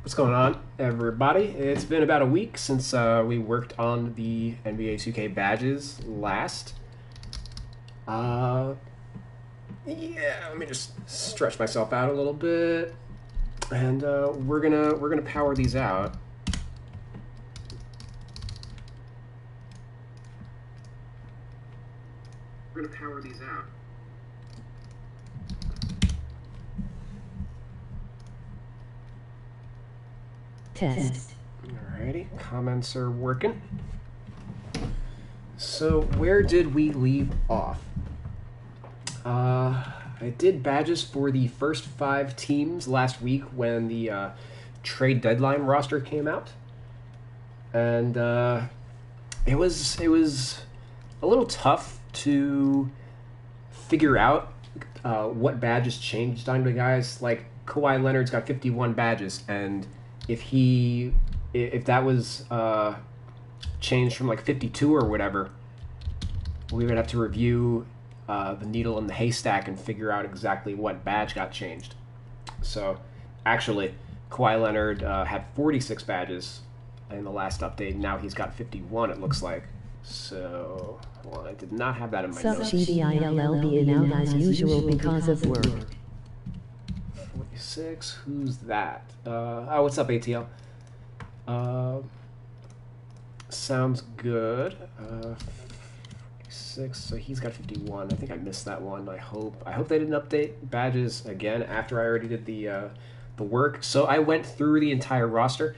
What's going on, everybody? It's been about a week since we worked on the NBA 2K badges last. Uh, yeah, let me just stretch myself out a little bit, and we're gonna power these out. We're gonna power these out. Test. Alrighty, comments are working. So where did we leave off? I did badges for the first 5 teams last week when the trade deadline roster came out, and it was a little tough to figure out what badges changed on the guys. Like Kawhi Leonard's got 51 badges, and if that was changed from like 52 or whatever, we would have to review the needle in the haystack and figure out exactly what badge got changed. So, actually, Kawhi Leonard had 46 badges in the last update. Now he's got 51, it looks like. So, well, I did not have that in my notes. CDILLB in out as usual because of work. 46, who's that? What's up, ATL? Sounds good. 46, so he's got 51. I think I missed that one. I hope they didn't update badges again after I already did the work. So I went through the entire roster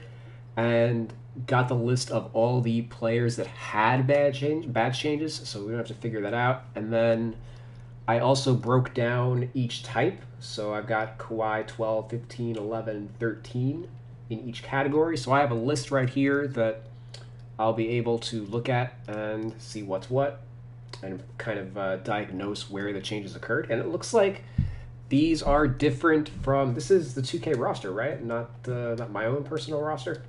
and got the list of all the players that had badge changes, so we don't have to figure that out. And then I also broke down each type. So I've got Kawhi 12, 15, 11, 13 in each category. So I have a list right here that I'll be able to look at and see what's what and kind of diagnose where the changes occurred. And it looks like these are different from... This is the 2K roster, right? Not my own personal roster?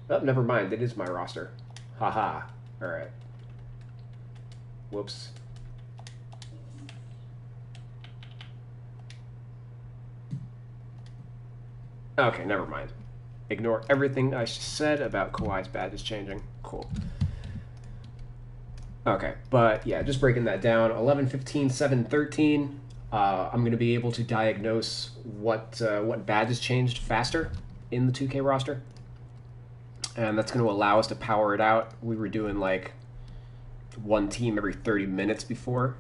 Oh, never mind. It is my roster. Haha. All right. Whoops. Okay, never mind. Ignore everything I said about Kawhi's badges changing. Cool. Okay, but yeah, just breaking that down. 11, 15, 7, 13. I'm going to be able to diagnose what badges changed faster in the 2K roster. And that's going to allow us to power it out. We were doing like one team every 30 minutes before.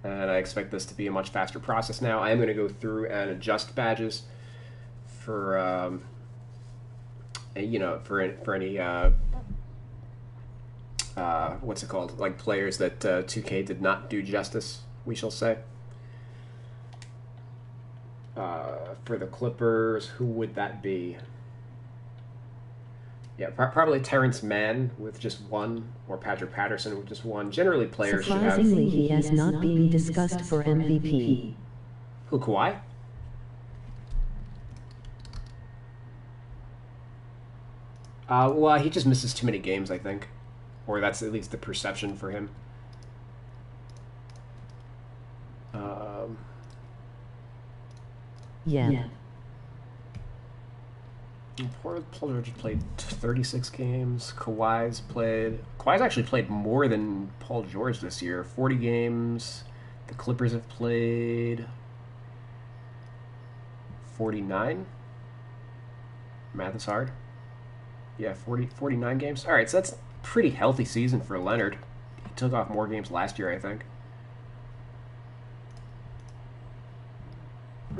And I expect this to be a much faster process now. I am going to go through and adjust badges for for any what's it called, like players that 2K did not do justice, we shall say. For the Clippers, who would that be? Yeah, probably Terrence Mann with just one, or Patrick Patterson with just one. Generally, players should have... Surprisingly, he is not being discussed for MVP. Who, Kawhi? Well, he just misses too many games, I think. Or that's at least the perception for him. Yeah. Paul George played 36 games. Kawhi's actually played more than Paul George this year. 40 games. The Clippers have played 49. Math is hard. Yeah, 49 games. All right, so that's a pretty healthy season for Leonard. He took off more games last year, I think.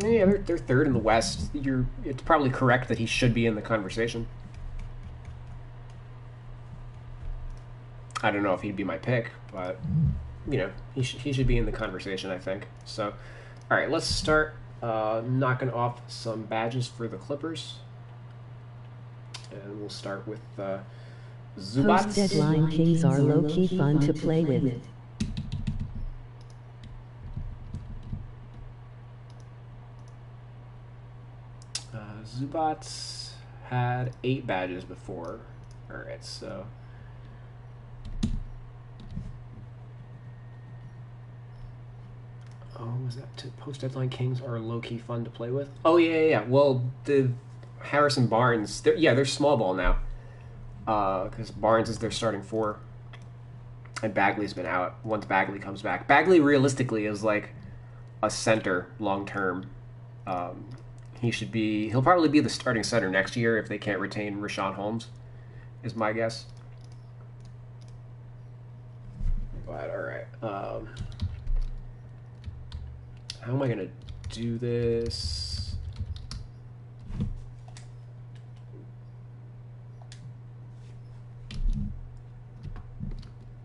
Yeah, they're third in the West. It's probably correct that he should be in the conversation. I don't know if he'd be my pick, but he should be in the conversation, I think. So, all right, let's start knocking off some badges for the Clippers. And we'll start with Zubats. Post-deadline Kings are low-key fun to play with. Zubats had 8 badges before. All right, so... Oh, was that post-deadline Kings are low-key fun to play with? Oh, yeah. Well, Harrison Barnes. They're small ball now. Because Barnes is their starting four, and Bagley's been out. Once Bagley comes back, Bagley realistically is like a center long term. He'll probably be the starting center next year if they can't retain Rashawn Holmes, is my guess. But all right, how am I gonna do this?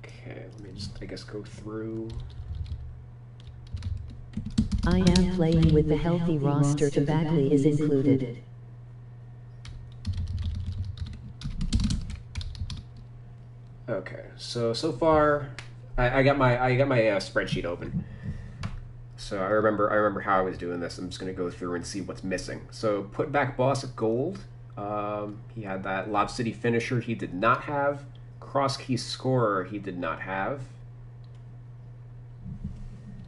Okay, let me just, I guess, go through. I am playing with the healthy roster to Bagley is included. Okay, so far, I got my spreadsheet open. So I remember how I was doing this. I'm just gonna go through and see what's missing. So put back boss at gold. He had that Lob City finisher. He did not have cross key scorer. He did not have.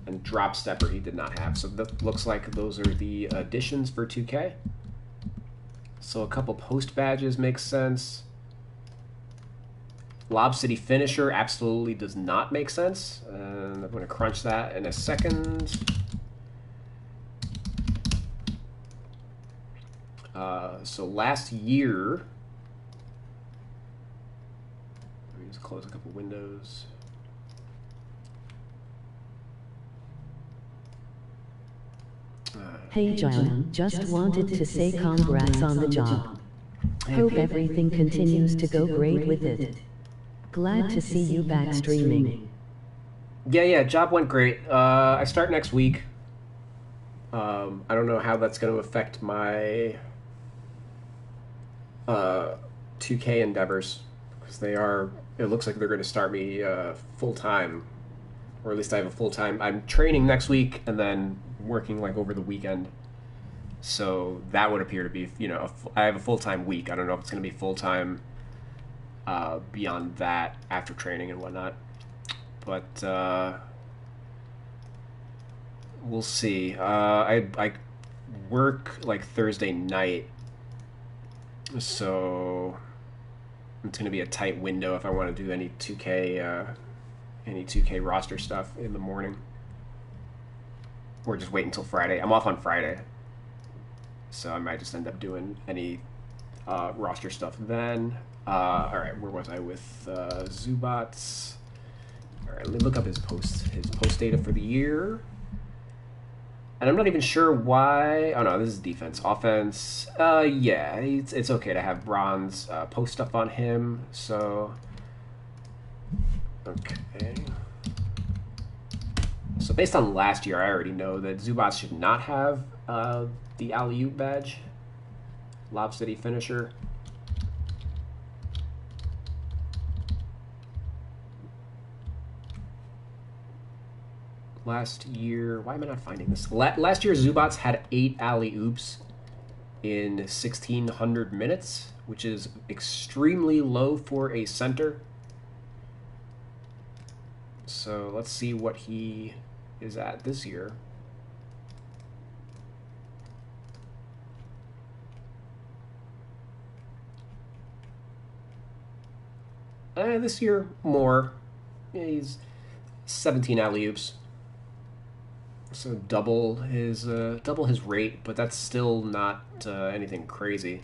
And drop stepper he did not have. So that looks like those are the additions for 2K. So a couple post badges make sense. Lob City finisher absolutely does not make sense. And I'm going to crunch that in a second. So last year, let me just close a couple windows. Hey John, just wanted to say congrats on the job. Hope everything continues to go great with it. Glad to see you back streaming. Yeah, job went great. I start next week. I don't know how that's going to affect my 2K endeavors, because it looks like they're going to start me full-time, or at least I have a full-time. I'm training next week and then working like over the weekend. So that would appear to be, I have a full-time week. I don't know if it's going to be full-time beyond that after training and whatnot. But we'll see. I work like Thursday night, so it's going to be a tight window if I want to do any 2K roster stuff in the morning, or just wait until Friday. I'm off on Friday, so I might just end up doing any roster stuff then. All right, where was I with Zubats? All right, let me look up his post data for the year. And I'm not even sure why. Oh no, this is defense. Offense, yeah, it's okay to have bronze post stuff on him. So, okay. So based on last year, I already know that Zubats should not have the alley-oop badge. Lob City finisher. Last year, why am I not finding this? Last year, Zubats had 8 alley-oops in 1,600 minutes, which is extremely low for a center. So let's see what he is at this year. This year, more. Yeah, he's 17 alley-oops. So double his rate, but that's still not anything crazy.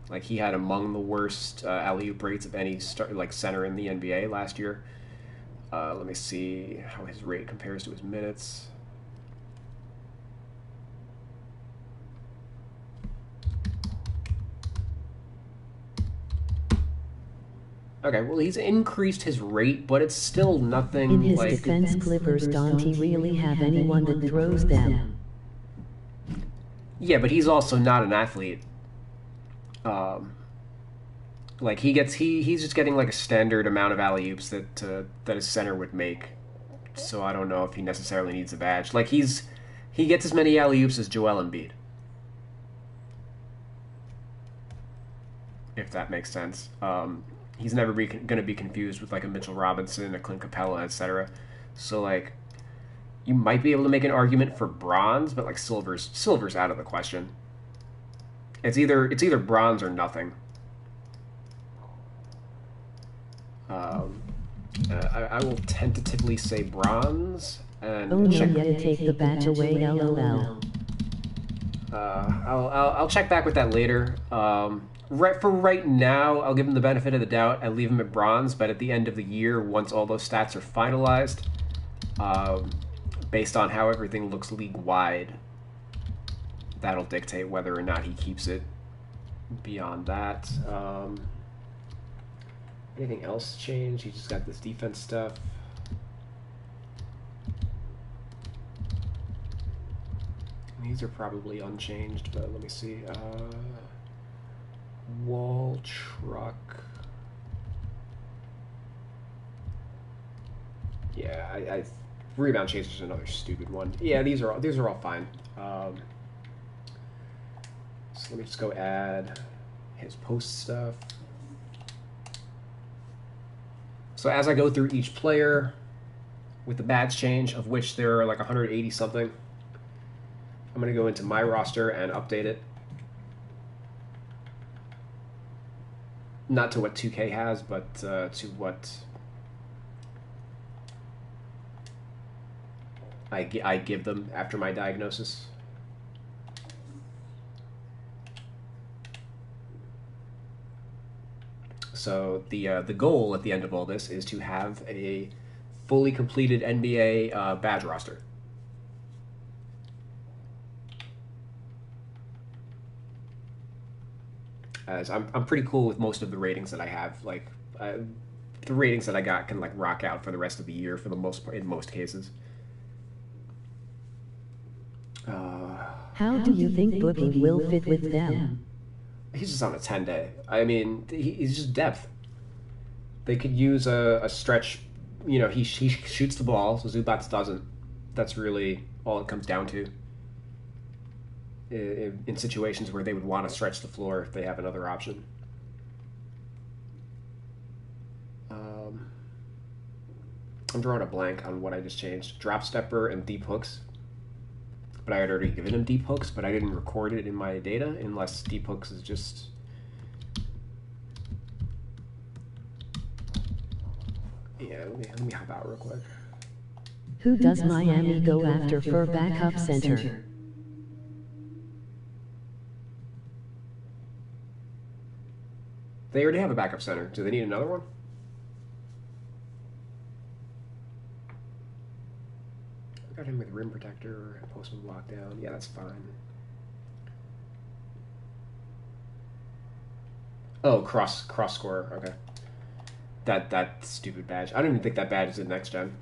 Like, he had among the worst alley-oop rates of any center in the NBA last year. Let me see how his rate compares to his minutes. Okay, well, he's increased his rate, but it's still nothing. In his defense, Clippers don't really have anyone that throws them. Yeah, but he's also not an athlete. Like, he's just getting like a standard amount of alley-oops that a center would make. So I don't know if he necessarily needs a badge. Like, he gets as many alley-oops as Joel Embiid, if that makes sense. He's never going to be confused with like a Mitchell Robinson, a Clint Capella, etc. So like, you might be able to make an argument for bronze, but like silver's out of the question. It's either bronze or nothing. I will tentatively say bronze and Oh no, check. you had to take the badge away, lol. I'll check back with that later. Right now, I'll give him the benefit of the doubt and leave him at bronze. But at the end of the year, once all those stats are finalized, based on how everything looks league wide, that'll dictate whether or not he keeps it beyond that. Anything else change? He just got this defense stuff. These are probably unchanged, but let me see. Wall truck. Yeah, I rebound chaser is another stupid one. Yeah, these are all fine. So let me just go add his post stuff. So as I go through each player with the badge change, of which there are like 180 something, I'm going to go into my roster and update it. Not to what 2K has, but to what I give them after my diagnosis. So the goal at the end of all this is to have a fully completed NBA badge roster. As I'm pretty cool with most of the ratings that I have. Like the ratings that I got can like rock out for the rest of the year for the most part in most cases. How do you think Boogie will fit with them? He's just on a 10-day. I mean, he's just depth. They could use a stretch. You know, he shoots the ball, so Zubats doesn't. That's really all it comes down to. In situations where they would want to stretch the floor if they have another option. I'm drawing a blank on what I just changed. Drop stepper and deep hooks. But I had already given him deep hooks, but I didn't record it in my data unless deep hooks is just... Yeah, let me hop out real quick. Who does Miami go after for backup center? They already have a backup center. Do they need another one? I got him with rim protector and postman lockdown. Yeah, that's fine. Oh, cross scorer. Okay. That stupid badge. I don't even think that badge is in next gen.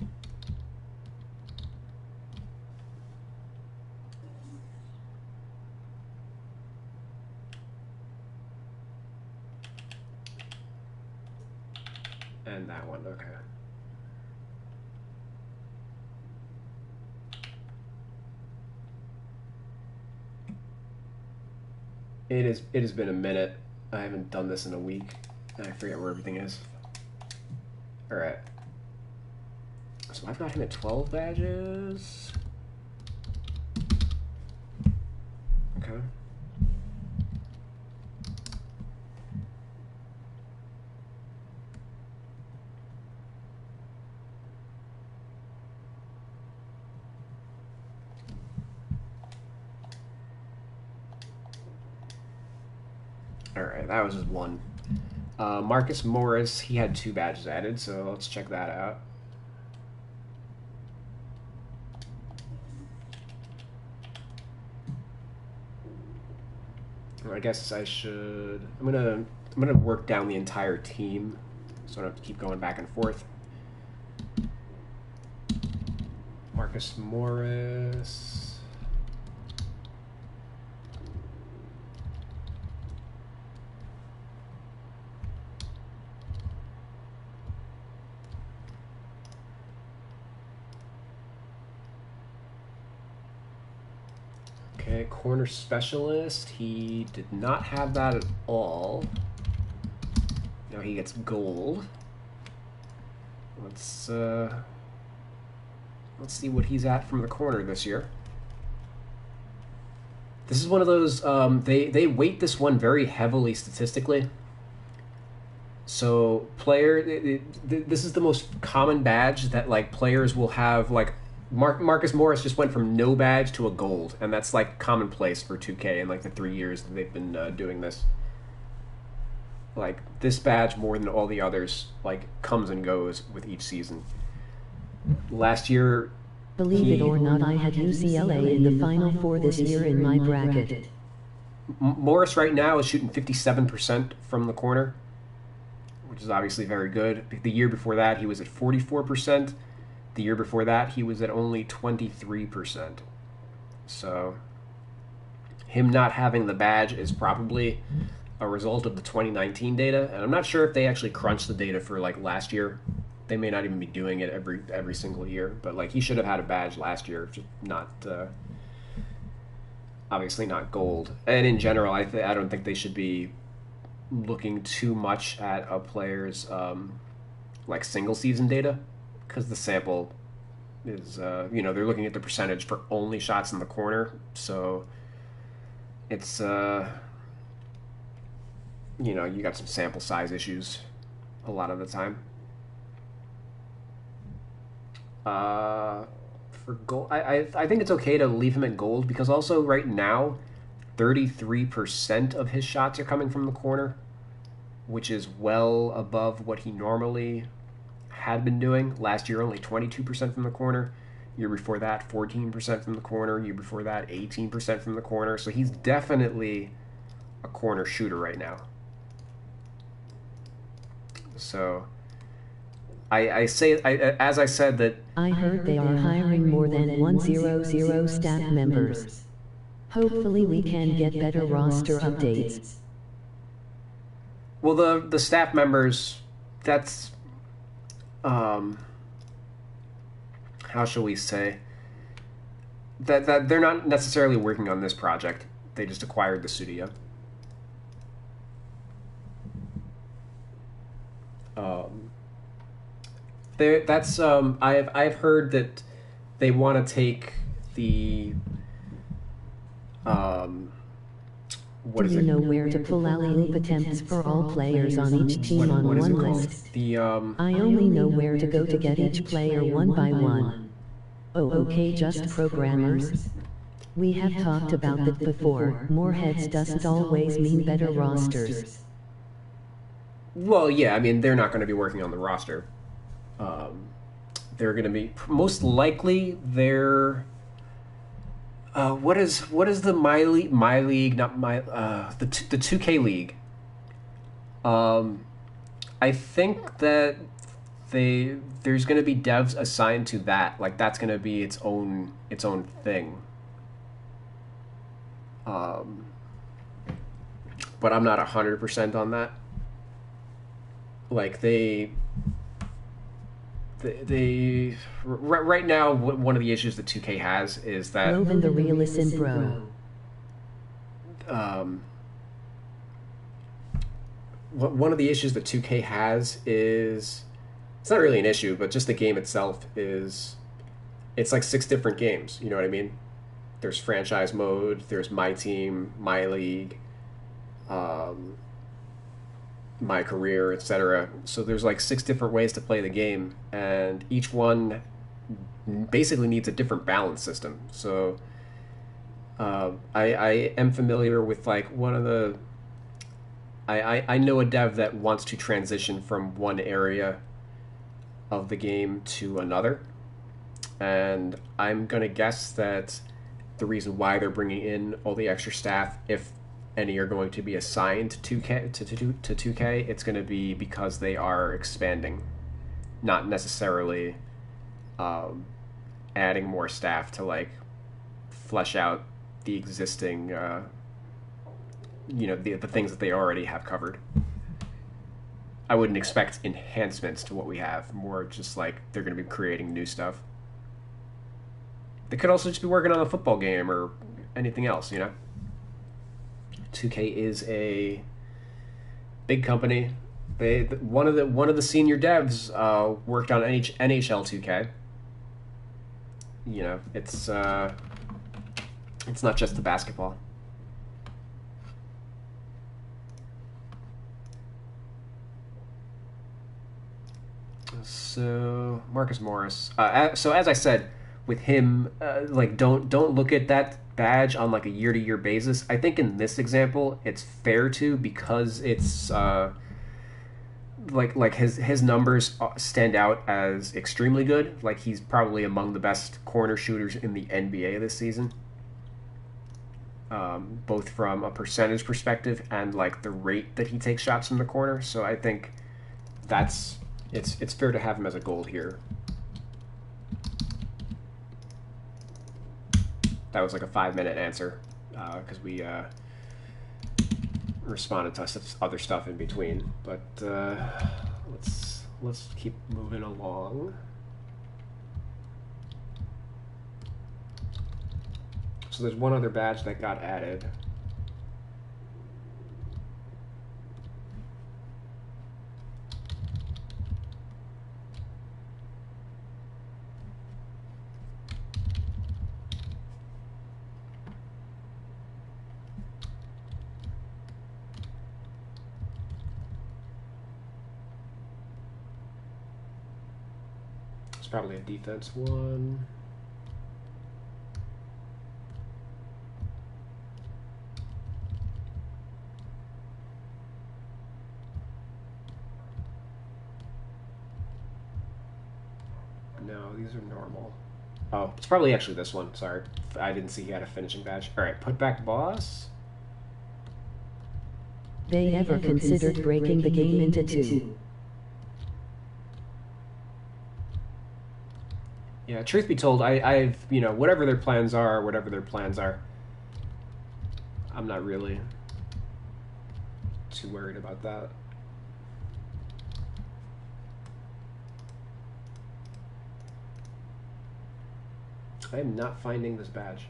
And that one, okay. It has been a minute. I haven't done this in a week. And I forget where everything is. Alright. So I've got him at 12 badges. Okay. Alright, that was just one. Marcus Morris, he had 2 badges added, so let's check that out. I guess I should... I'm gonna work down the entire team, so I don't have to keep going back and forth. Marcus Morris... Okay, corner specialist. He did not have that at all. Now he gets gold. Let's see what he's at from the corner this year. This is one of those. They weight this one very heavily statistically. So this is the most common badge that like players will have. Like Marcus Morris just went from no badge to a gold, and that's like commonplace for 2K in like the 3 years that they've been doing this. Like this badge more than all the others like comes and goes with each season. Last year, Believe it or not, I had UCLA in the Final Four this year in my bracket. Morris right now is shooting 57% from the corner, which is obviously very good. The year before that, he was at 44%. The year before that, he was at only 23%. So him not having the badge is probably a result of the 2019 data, and I'm not sure if they actually crunched the data for like last year. They may not even be doing it every single year, but like he should have had a badge last year, just not obviously not gold. And in general, I don't think they should be looking too much at a player's like single season data, because the sample is they're looking at the percentage for only shots in the corner, so it's you got some sample size issues a lot of the time. For gold, I think it's okay to leave him at gold, because also right now 33% of his shots are coming from the corner, which is well above what he normally had been doing. Last year only 22% from the corner. Year before that 14% from the corner. Year before that 18% from the corner. So he's definitely a corner shooter right now. So as I said that I heard they are hiring more than 100 staff members. Hopefully we can get better roster updates. Well, the staff members, that's how shall we say, that they're not necessarily working on this project. They just acquired the studio. I've heard that they want to take the what is Do it? you know where to pull alley-oop attempts for all players on each team on one list? I only know where to go to get each player one by one. Oh, okay, just programmers. We have talked about that before. More heads doesn't always mean better rosters. Well, yeah, I mean, they're not going to be working on the roster. They're going to be most likely they're what is the my league not my the 2K league. I think that there's going to be devs assigned to that, like that's going to be its own thing. But I'm not 100% on that. Like they right now, one of the issues that 2K has is that Loven the realist in bro. One of the issues that 2K has is, it's not really an issue, but just the game itself is, it's like 6 different games. You know what I mean? There's franchise mode, there's my team, my league, my career, etc. So there's like 6 different ways to play the game, and each one basically needs a different balance system. So I am familiar with like one of the I know a dev that wants to transition from one area of the game to another, and I'm gonna guess that the reason why they're bringing in all the extra staff, if any are going to be assigned to 2K, it's going to be because they are expanding, not necessarily adding more staff to like flesh out the existing the things that they already have covered. I wouldn't expect enhancements to what we have, more just like they're going to be creating new stuff. They could also just be working on a football game or anything else, 2K is a big company. One of the senior devs worked on NHL 2K. It's not just the basketball. So Marcus Morris. So as I said, with him, like don't look at that badge on like a year-to-year basis. I think in this example, it's fair to because it's like his numbers stand out as extremely good. Like he's probably among the best corner shooters in the NBA this season. Both from a percentage perspective and like the rate that he takes shots from the corner. So I think that's it's fair to have him as a gold here. That was like a 5-minute answer because we responded to other stuff in between. But let's keep moving along. So there's one other badge that got added. It's probably a defense one. No, these are normal. Oh, it's probably actually this one. Sorry. I didn't see he had a finishing badge. All right, put back boss. They ever considered breaking the game into two? Yeah, truth be told, I've, whatever their plans are, I'm not really too worried about that. I am not finding this badge.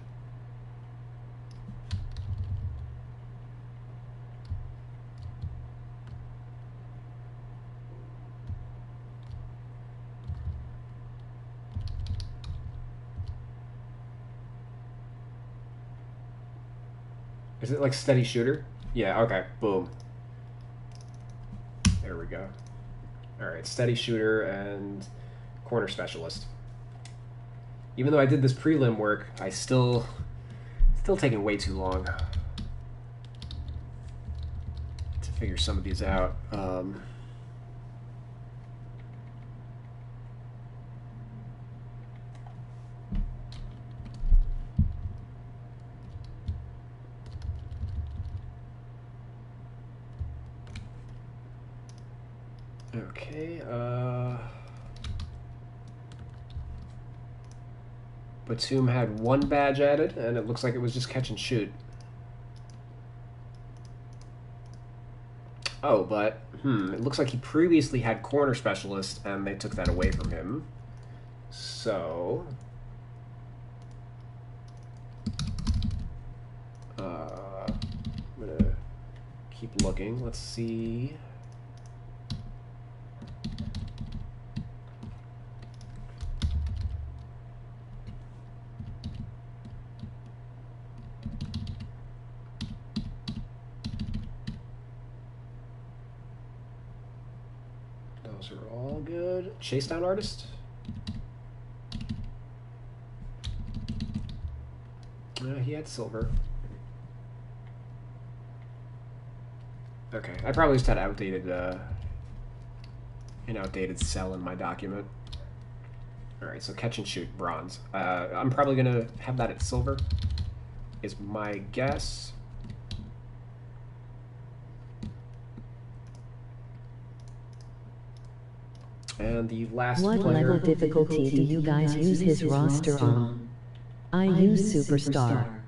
Is it like steady shooter? Yeah, okay, boom. There we go. Alright, steady shooter and corner specialist. Even though I did this prelim work, I still taking way too long to figure some of these out. Okay, Batum had one badge added, and it looks like it was just catch and shoot. Oh, but, it looks like he previously had corner specialist, and they took that away from him. So, I'm gonna keep looking. Let's see. Those are all good. Chase down artist. He had silver. Okay, I probably just had outdated, an outdated cell in my document. Alright, so catch and shoot, bronze. I'm probably gonna have that at silver, is my guess. And the last What player... level difficulty do you guys use his roster on? I use Superstar.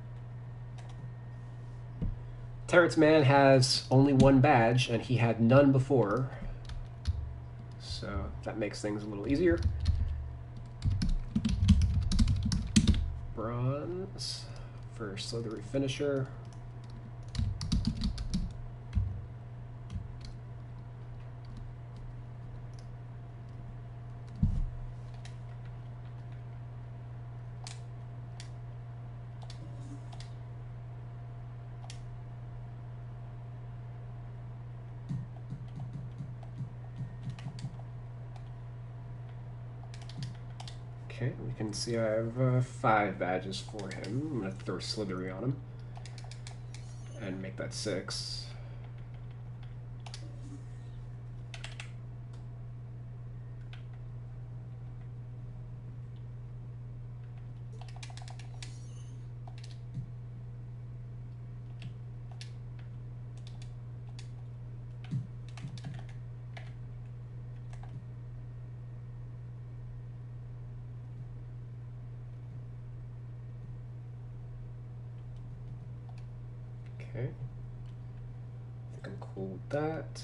Terrence Mann has only one badge, and he had none before. So that makes things a little easier. Bronze for Slithery Finisher. Okay, we can see I have 5 badges for him. I'm going to throw Slithery on him and make that 6. Okay, I think I'm cool with that.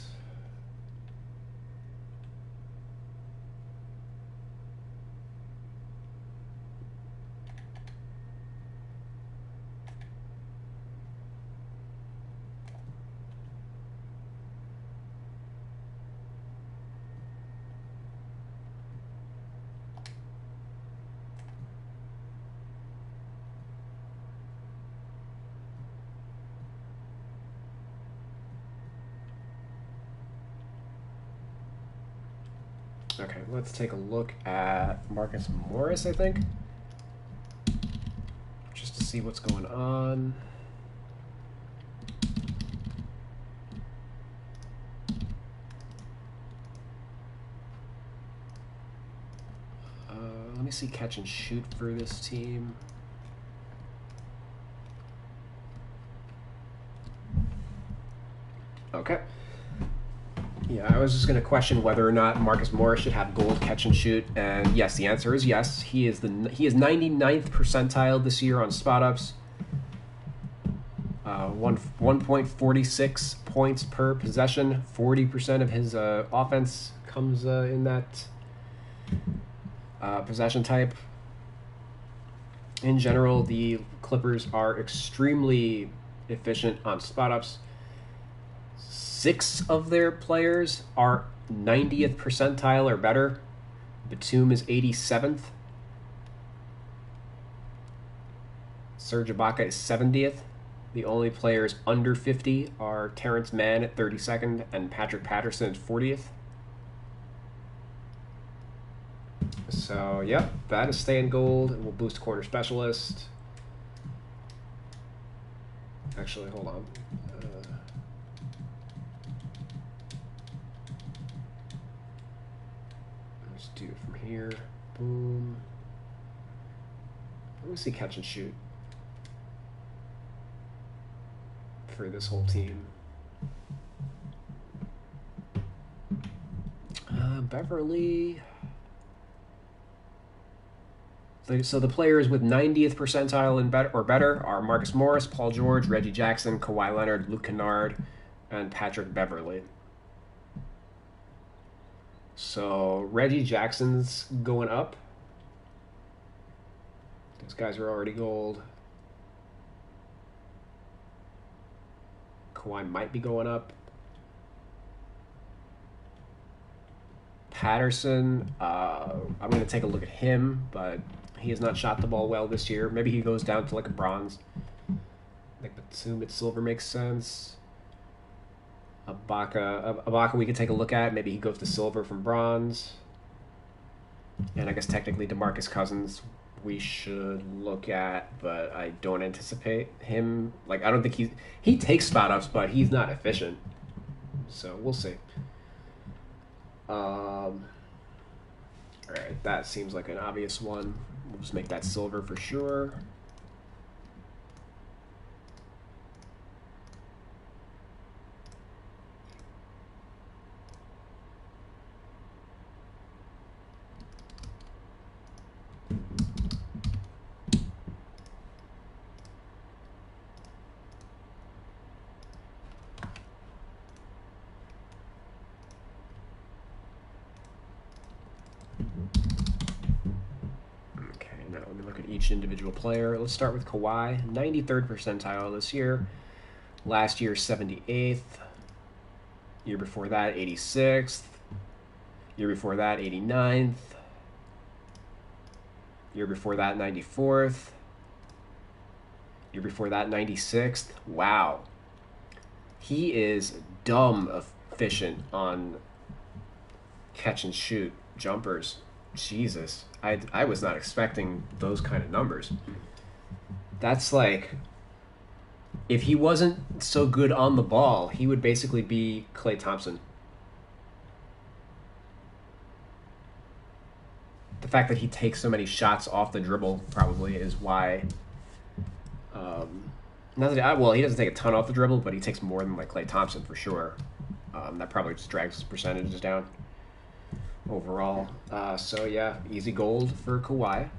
Okay, let's take a look at Marcus Morris, I think, just to see what's going on. Let me see catch and shoot for this team. Okay. Yeah, I was just going to question whether or not Marcus Morris should have gold catch and shoot, and yes, the answer is yes. He is 99th percentile this year on spot ups. 1.46 points per possession. 40% of his offense comes in that possession type. In general, the Clippers are extremely efficient on spot ups. 6 of their players are 90th percentile or better. Batum is 87th. Serge Ibaka is 70th. The only players under 50 are Terrence Mann at 32nd and Patrick Patterson at 40th. So, yep, that is staying gold. It will boost corner specialist. Actually, hold on. Let's do it from here. Boom. Let me see catch and shoot for this whole team. Beverly. So the players with 90th percentile and better, or better are Marcus Morris, Paul George, Reggie Jackson, Kawhi Leonard, Luke Kennard, and Patrick Beverly. So Reggie Jackson's going up. Those guys are already gold. Kawhi might be going up. Patterson, I'm going to take a look at him, but he has not shot the ball well this year. Maybe he goes down to like a bronze. I think Batum at silver makes sense. Ibaka we can take a look at. Maybe he goes to silver from bronze. And I guess technically DeMarcus Cousins we should look at, but I don't anticipate him. Like, I don't think he takes spot ups, but he's not efficient. So we'll see. All right, that seems like an obvious one. We'll just make that silver for sure. Each individual player. Let's start with Kawhi, 93rd percentile this year. Last year, 78th. Year before that, 86th. Year before that, 89th. Year before that, 94th. Year before that, 96th. Wow. He is dumb efficient on catch and shoot jumpers. Jesus, I was not expecting those kind of numbers. That's like, if he wasn't so good on the ball, he would basically be Klay Thompson. The fact that he takes so many shots off the dribble probably is why. Not that, well, he doesn't take a ton off the dribble, but he takes more than like Klay Thompson for sure. That probably just drags his percentages down overall. So yeah, easy gold for Kawhi.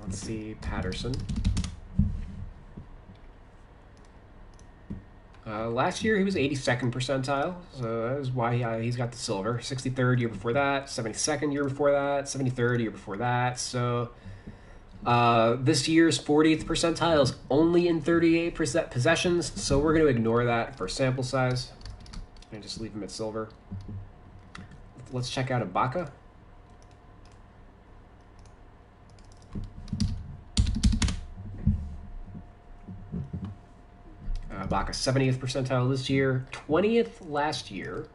Let's see, Patterson. Last year he was 82nd percentile, so that is why he's got the silver. 63rd year before that, 72nd year before that, 73rd year before that. So this year's 40th percentile is only in 38% possessions, so we're going to ignore that for sample size and just leave him at silver. Let's check out Ibaka. Ibaka 70th percentile this year, 20th last year,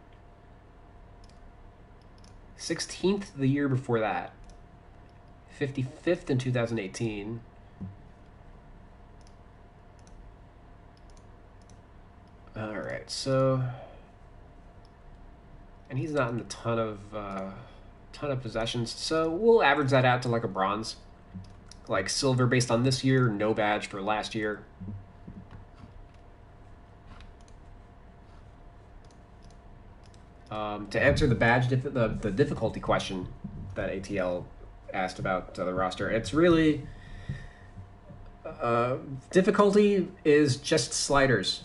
16th the year before that, 55th in 2018. All right, so, and he's not in a ton of possessions, so we'll average that out to like a bronze, like silver based on this year, no badge for last year. To answer the badge the difficulty question that ATL asked about the roster, it's really difficulty is just sliders.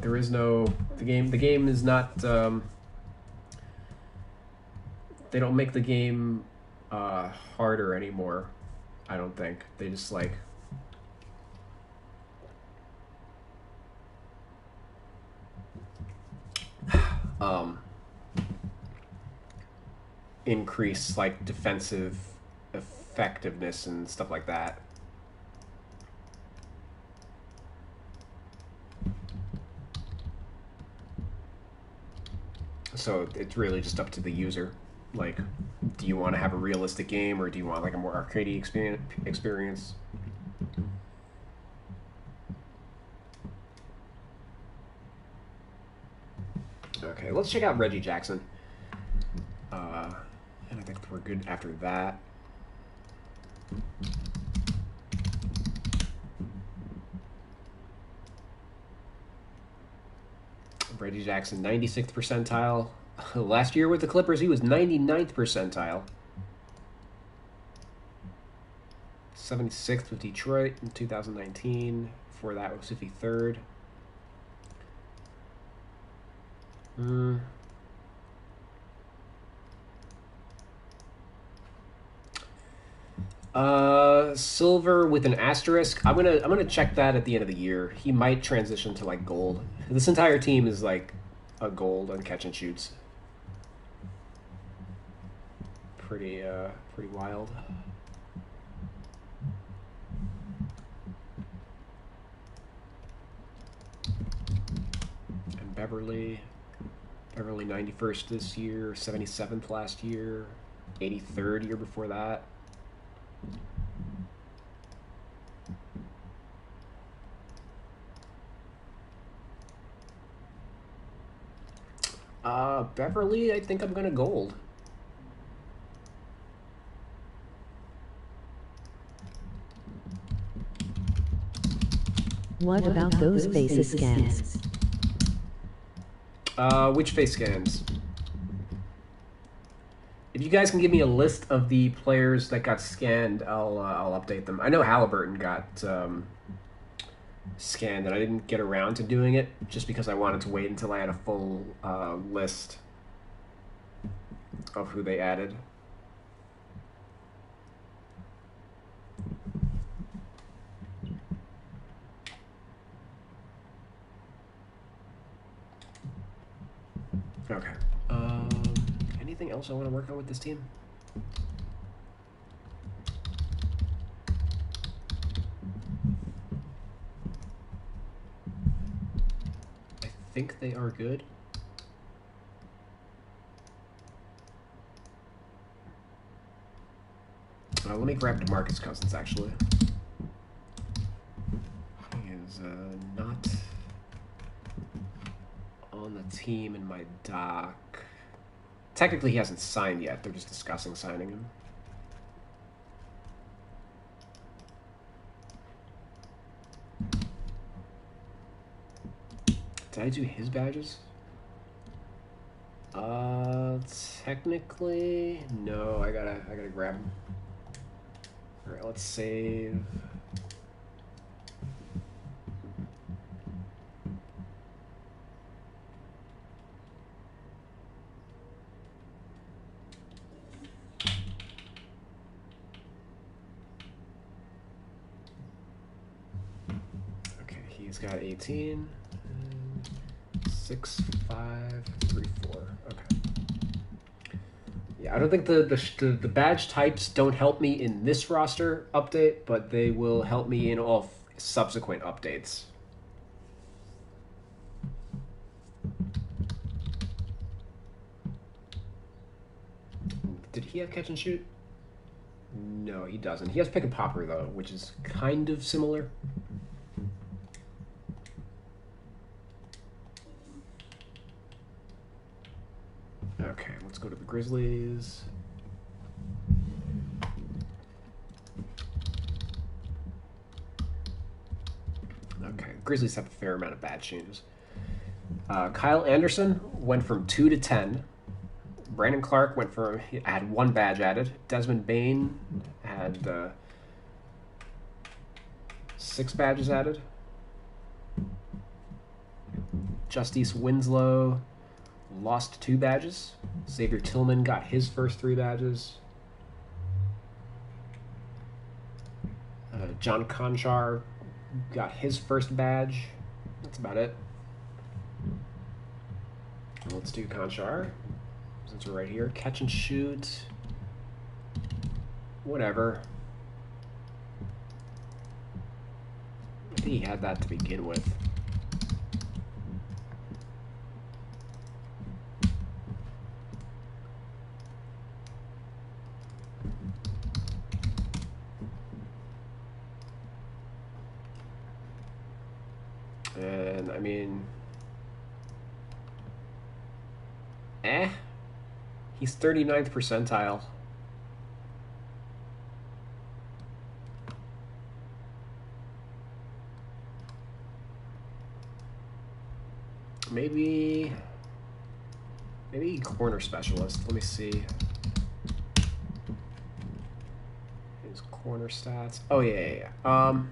There is no the game is not they don't make the game harder anymore. I don't think they just like increase like defensive effectiveness and stuff like that. So it's really just up to the user. Like, do you want to have a realistic game or do you want like a more arcadey experience? Okay, let's check out Reggie Jackson. And I think we're good after that. Reggie Jackson, 96th percentile. Last year with the Clippers, he was 99th percentile. 76th with Detroit in 2019. Before that was 53rd. Silver with an asterisk. I'm gonna check that at the end of the year. He might transition to like gold. This entire team is like a gold on catch and shoots. Pretty wild. And Beverly 91st this year, 77th last year, 83rd year before that. Beverly, I think I'm gonna gold. What about those face scans? Which face scans? If you guys can give me a list of the players that got scanned, I'll update them. I know Halliburton got scanned, and I didn't get around to doing it just because I wanted to wait until I had a full list of who they added. else I want to work on with this team? I think they are good. Let me grab DeMarcus Cousins, actually. He is not on the team in my doc. Technically, he hasn't signed yet. They're just discussing signing him. Did I do his badges? Technically, no. I gotta grab him. All right, let's save. Okay, he's got 18. 6, 5, 3, 4. Okay. Yeah, I don't think the badge types don't help me in this roster update, but they will help me in all subsequent updates. Did he have catch and shoot? No, he doesn't. He has pick and popper though, which is kind of similar. Okay, let's go to the Grizzlies. Okay, Grizzlies have a fair amount of bad changes. Kyle Anderson went from 2 to 10. Brandon Clark had 1 badge added. Desmond Bain had 6 badges added. Justice Winslow lost 2 badges. Xavier Tillman got his first 3 badges. John Conchar got his first badge. That's about it. Let's do Conchar, since we're right here. Catch and shoot. Whatever. I think he had that to begin with. And, I mean... He's 39th percentile. Maybe corner specialist. Let me see. His corner stats. Oh, yeah. I'm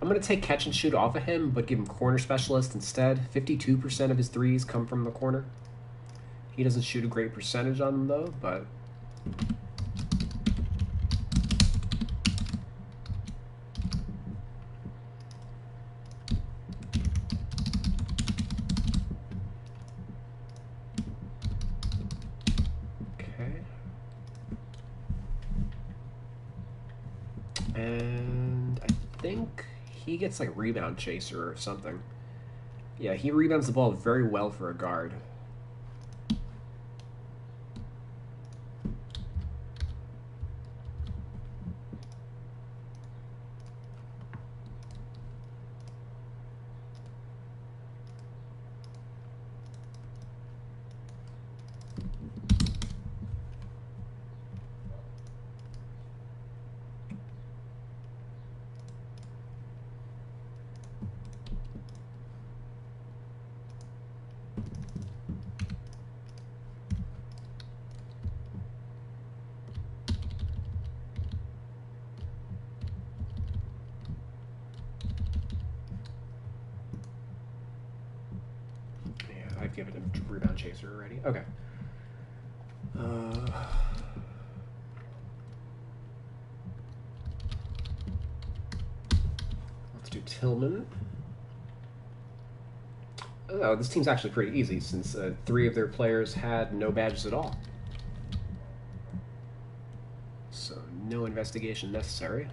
going to take catch and shoot off of him, but give him corner specialist instead. 52% of his threes come from the corner. He doesn't shoot a great percentage on them, though, but... Okay. And I think he gets, like, rebound chaser or something. Yeah, he rebounds the ball very well for a guard. I've given him rebound chaser already. Okay. Let's do Tillman. Oh, this team's actually pretty easy since 3 of their players had no badges at all. So no investigation necessary.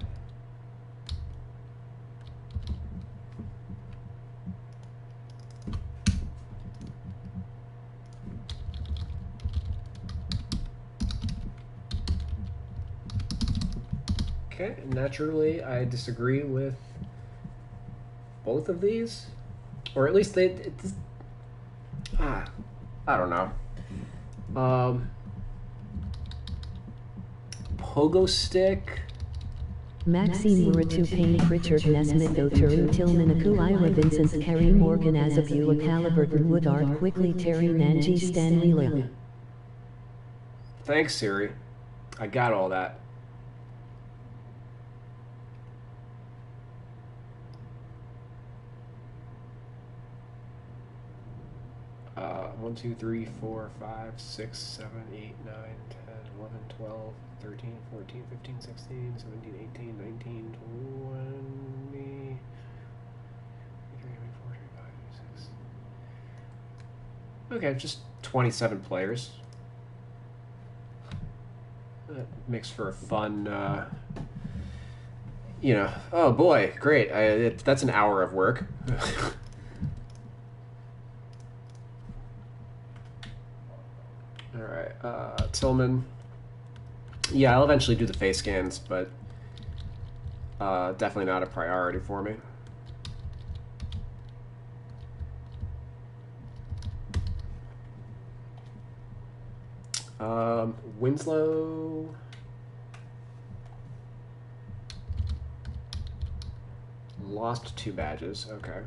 Okay, naturally I disagree with both of these. Or at least I don't know. Pogo Stick. Maxime Muratu Payne Richard Nesmith Oteru Tillman Aku Ira Vincent Kerry Morgan Azabula Caliburton Woodard Quickly Terry Nanji Stanley Lil. Thanks, Siri. I got all that. One, 2, 3, 4, 5, 6, 7, 8, 9, 10, 11, 12, 13, 14, 15, 16, 17, 18, 19, 20, 24, 25, 26. Okay, just 27 players. That makes for a fun, you know, oh boy, great. That's an hour of work. Alright, Tillman. Yeah, I'll eventually do the face scans, but definitely not a priority for me. Winslow. Lost 2 badges, okay.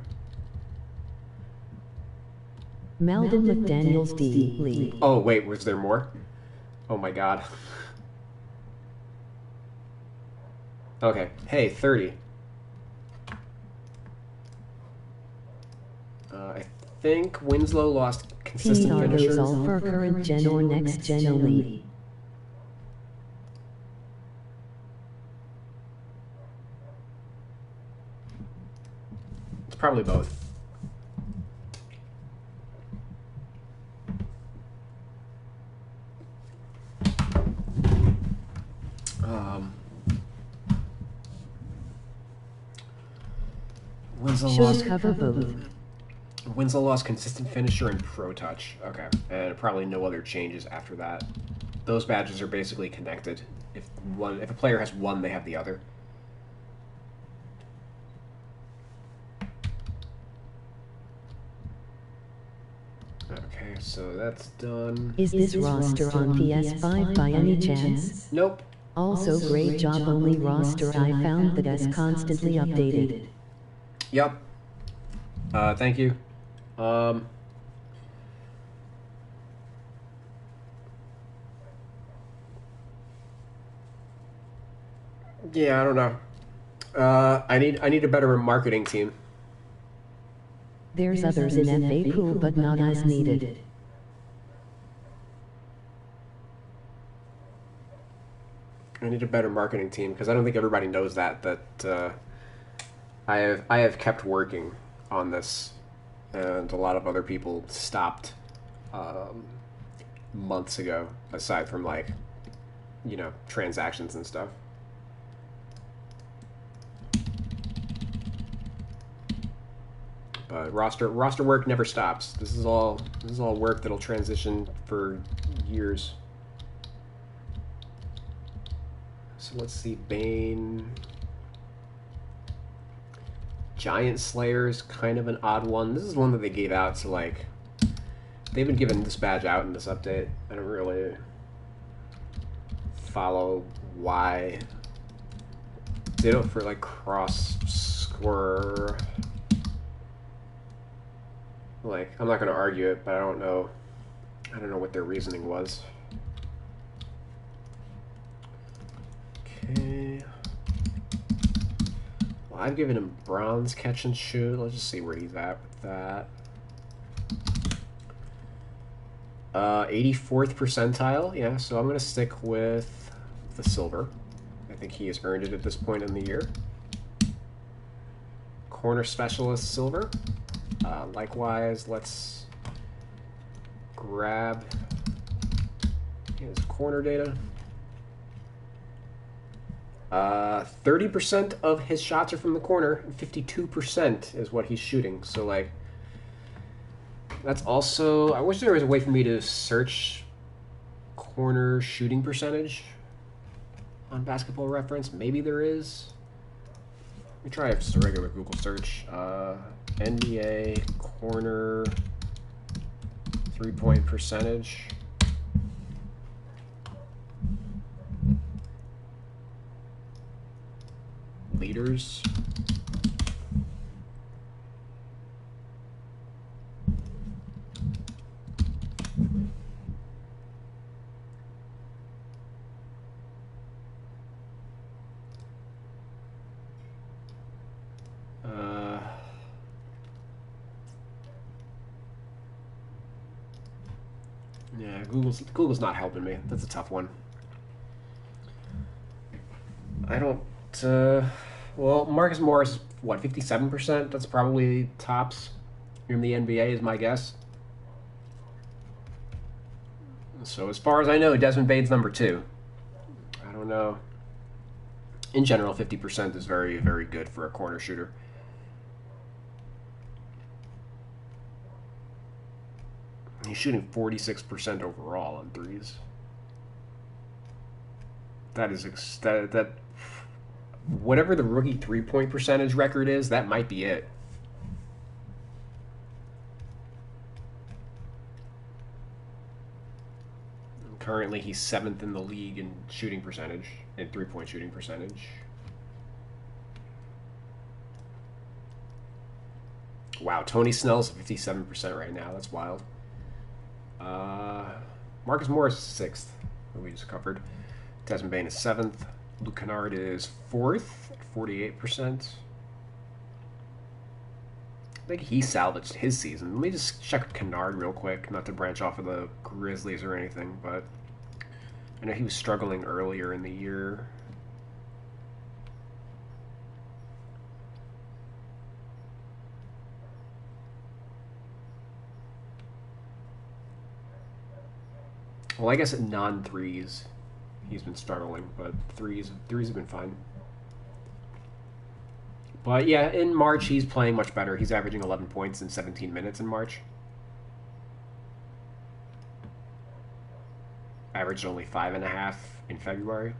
Malden McDaniels D. Lee. Oh, wait, was there more? Oh my god. Okay, hey, 30. I think Winslow lost consistent finishers. All for current gen or next gen only. It's probably both. Winslow lost consistent finisher and pro touch. Okay, and probably no other changes after that. Those badges are basically connected. If a player has one, they have the other. Okay, so that's done. Is this roster on PS5 by any chance? Nope. Also great job, only roster I found that is constantly updated. Yep. Thank you. Yeah, I don't know. I need a better marketing team. There's others in FA pool, but not as needed. I need a better marketing team because I don't think everybody knows that I have kept working on this, and a lot of other people stopped months ago. Aside from transactions and stuff. But roster work never stops. This is all work that'll transition for years. So let's see, Bane. Giant Slayer is kind of an odd one. This is one that they gave out to they've been giving this badge out in this update. I don't really follow why. Ditto for cross score. I'm not gonna argue it, but I don't know what their reasoning was. Okay. Well, I've given him bronze catch and shoot. Let's just see where he's at with that. 84th percentile. Yeah, so I'm gonna stick with the silver. I think he has earned it at this point in the year. Corner specialist silver. Likewise, let's grab his corner data. 30% of his shots are from the corner. 52% is what he's shooting. So, like, that's also... I wish there was a way for me to search corner shooting percentage on Basketball Reference. Maybe there is. Let me try just a regular Google search. NBA corner 3-point percentage. Leaders. Yeah, Google's not helping me. That's a tough one. I don't. Well, Marcus Morris, what, 57%? That's probably tops in the NBA, is my guess. So as far as I know, Desmond Bane's number 2. I don't know. In general, 50% is very, very good for a corner shooter. He's shooting 46% overall on threes. That is that whatever the rookie 3-point percentage record is, that might be it. Currently, he's 7th in the league in shooting percentage, in 3-point shooting percentage. Wow, Tony Snell's 57% right now. That's wild. Marcus Morris is 6th, that we just covered. Desmond Bane is 7th. Luke Kennard is 4th at 48%. I think he salvaged his season. Let me just check Kennard real quick, not to branch off of the Grizzlies or anything, but I know he was struggling earlier in the year. Well, I guess at non-threes, he's been struggling, but threes have been fine. But yeah, in March, he's playing much better. He's averaging 11 points in 17 minutes in March. Averaged only 5.5 in February.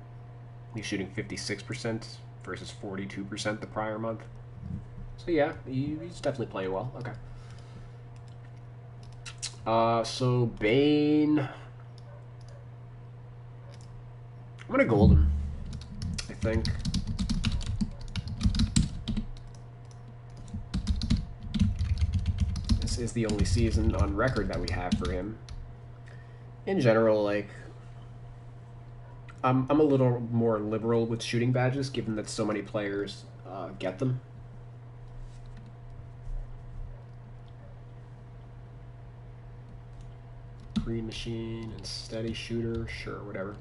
He's shooting 56% versus 42% the prior month. So yeah, he's definitely playing well. Okay. So Bane... I'm going to gold him, I think. This is the only season on record that we have for him. In general, like, I'm a little more liberal with shooting badges, given that so many players get them. Green machine and steady shooter, sure, whatever.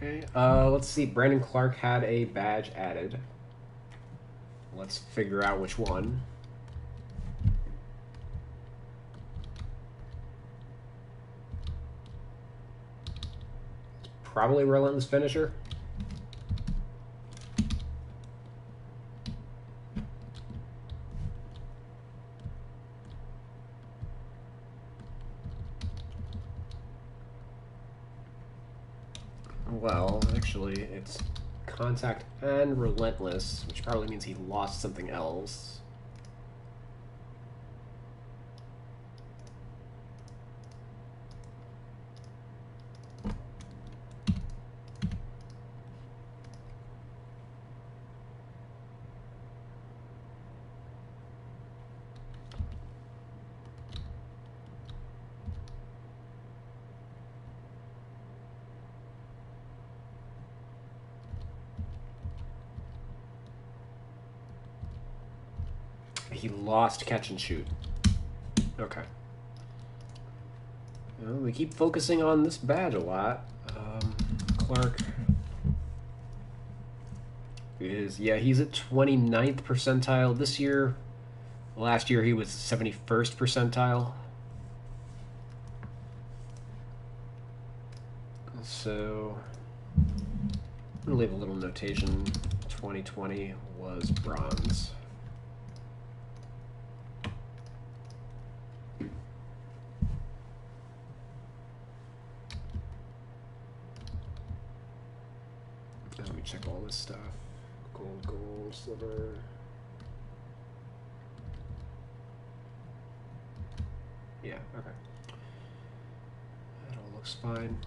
Okay, let's see. Brandon Clark had a badge added. Let's figure out which one. Probably Relentless Finisher. Well, actually, it's contact, and relentless, which probably means he lost something else. He lost catch and shoot. Okay. Well, we keep focusing on this badge a lot. Clark is, yeah, he's at 29th percentile this year. Last year he was 71st percentile. So, I'm going to leave a little notation. 2020 was bronze. Let me check all this stuff. Gold, silver. Yeah, okay. That all looks fine.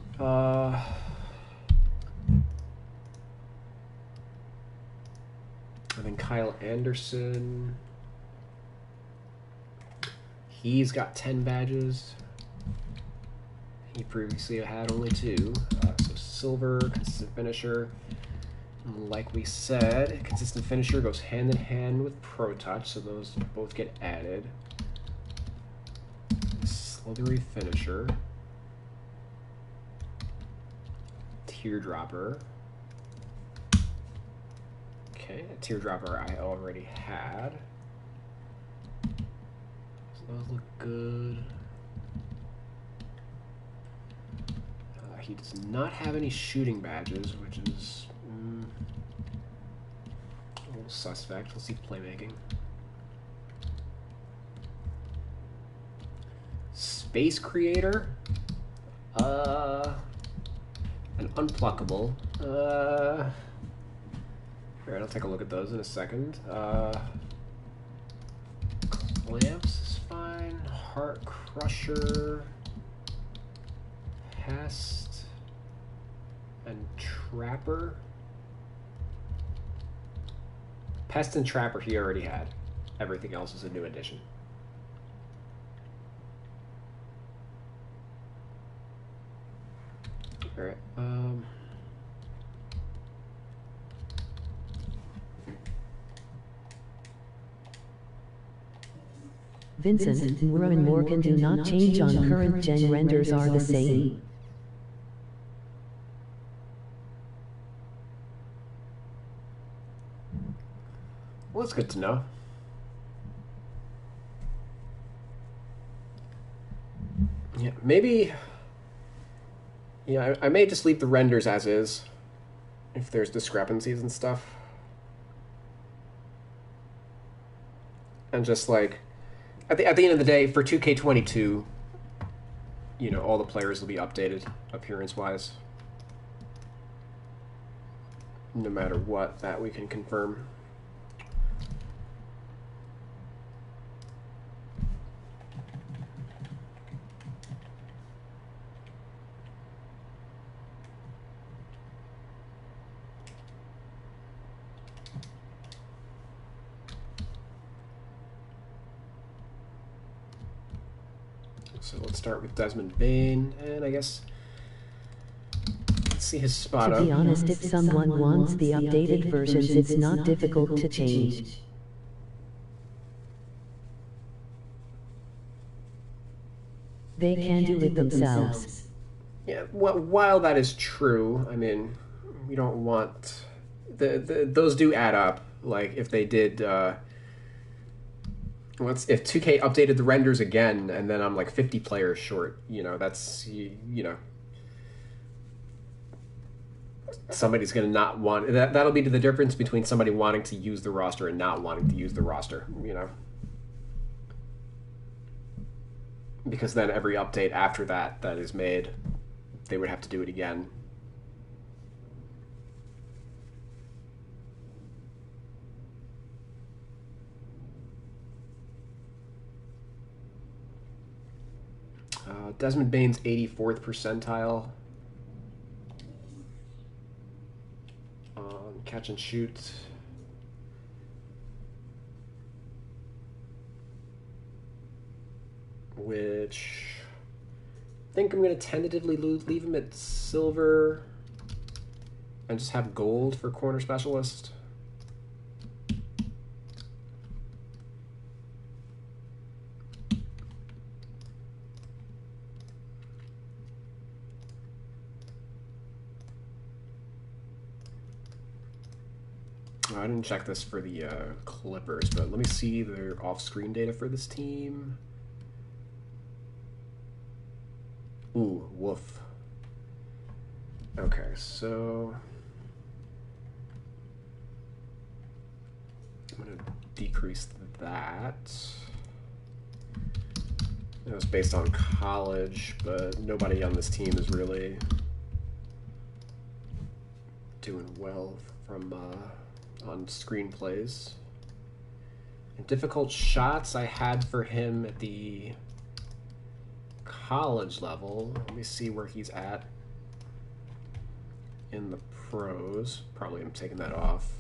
And then Kyle Anderson. He's got 10 badges. He previously had only 2. So silver, consistent finisher. Like we said, consistent finisher goes hand in hand with Pro Touch, so those both get added. Slithery finisher. Teardropper. Okay, a teardropper I already had. So those look good. He does not have any shooting badges, which is a little suspect. Let's see playmaking. Space Creator. An Unpluckable. Alright, I'll take a look at those in a second. Clamps is fine. Heart Crusher. Pest. And Trapper. Pest and Trapper he already had. Everything else is a new addition. Alright, Vincent, Moore and Morgan do not change on current gen renders are the same. well, that's good to know. Yeah, maybe... Yeah, I may just leave the renders as is, if there's discrepancies and stuff. And just like, at the end of the day, for 2K22, you know, all the players will be updated, appearance-wise. No matter what, that we can confirm. So let's start with Desmond Bain, and I guess let's see his spot up. To be honest, if someone wants the updated versions, it's not difficult to change. They can do it themselves. Yeah, well, while that is true, I mean, we don't want... those do add up. Like, if they did... if 2K updated the renders again, and then I'm like 50 players short, you know, that's, you know, somebody's going to not want... That'll be the difference between somebody wanting to use the roster and not wanting to use the roster, you know. Because then every update after that is made, they would have to do it again. Desmond Bane's 84th percentile. Catch and shoot. Which I think I'm going to tentatively leave him at silver and just have gold for corner specialist. I didn't check this for the Clippers, but let me see their off-screen data for this team. Ooh, woof. Okay, so I'm going to decrease that. It was based on college, but nobody on this team is really doing well from on screenplays. And difficult shots I had for him at the college level. Let me see where he's at in the pros. Probably I'm taking that off.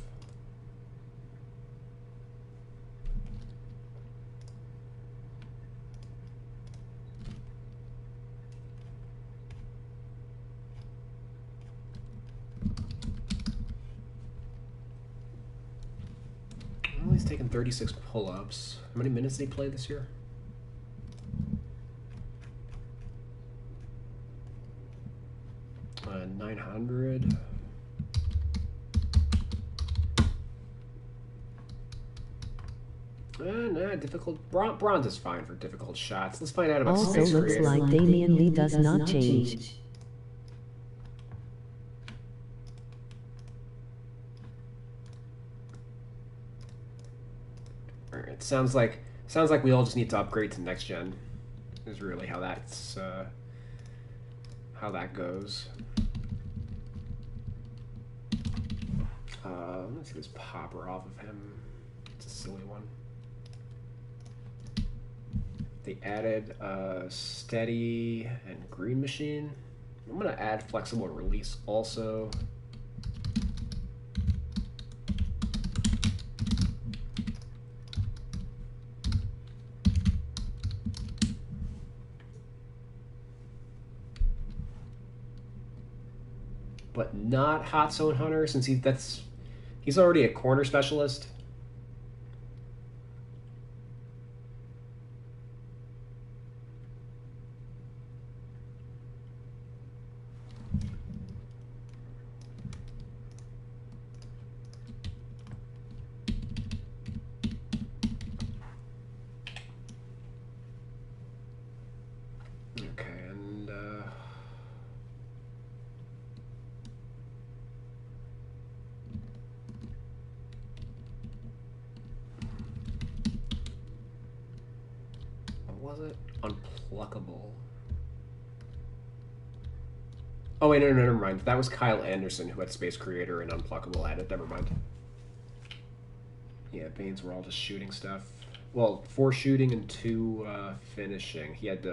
Well, he's taken 36 pull-ups. How many minutes did he play this year? Uh, 900. Nah, difficult. Bronze is fine for difficult shots. Let's find out about Also Space looks Creator. like Damian Lee does not change. Alright, sounds like we all just need to upgrade to next gen. Is really how that's how that goes. Let's see this popper off of him. It's a silly one. They added steady and green machine. I'm gonna add flexible release also. But not Hot Zone Hunter, since he's already a corner specialist. Okay, and what was it? Unpluckable. Oh wait, no, never mind. That was Kyle Anderson who had Space Creator and Unpluckable added. Never mind. Yeah, Banes were all just shooting stuff. Well, 4 shooting and 2 finishing. He had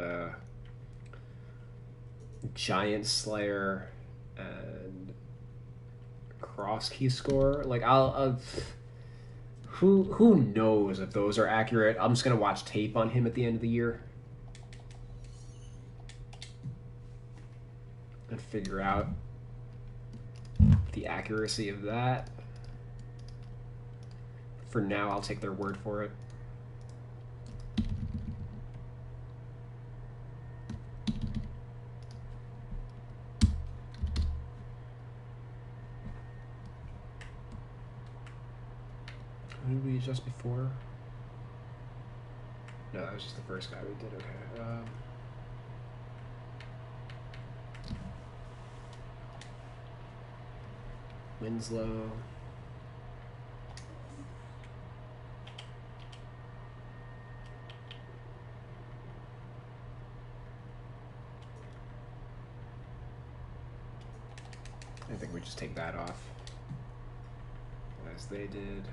Giant Slayer and Cross Key Score. Like who knows if those are accurate? I'm just gonna watch tape on him at the end of the year and figure out the accuracy of that. For now, I'll take their word for it. Who did we adjust before? No, that was just the first guy we did. Okay. Winslow. I think we just take that off, as they did.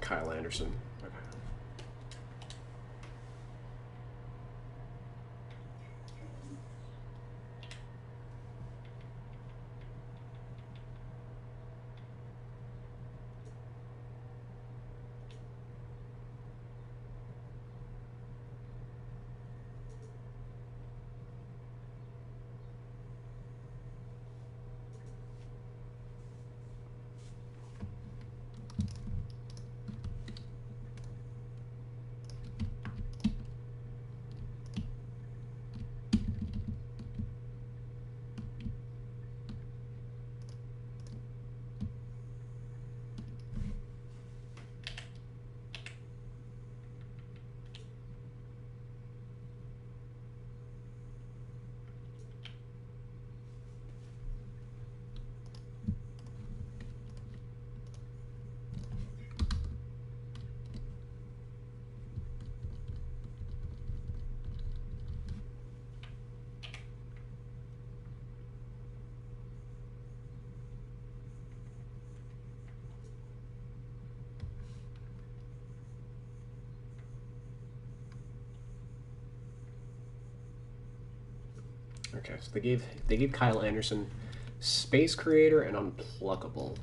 Kyle Anderson. Okay. Okay, so they gave Kyle Anderson Space Creator and Unpluckable.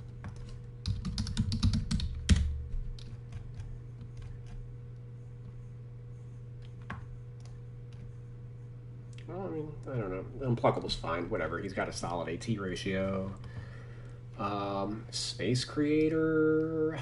Well, I mean, I don't know. Unpluckable's fine. Whatever. He's got a solid AT ratio. Space Creator.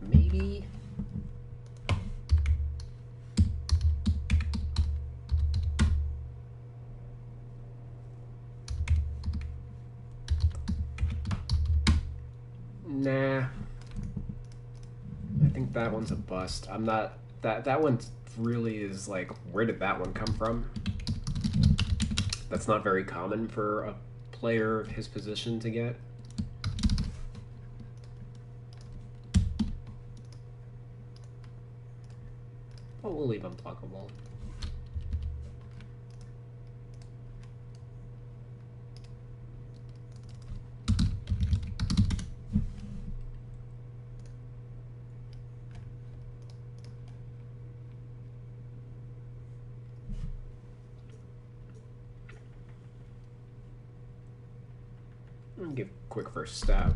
Maybe. Nah. I think that one's a bust. I'm not... That one really is like, where did that one come from? That's not very common for a player of his position to get. Oh, we'll leave Unpluckable. Give quick first stab.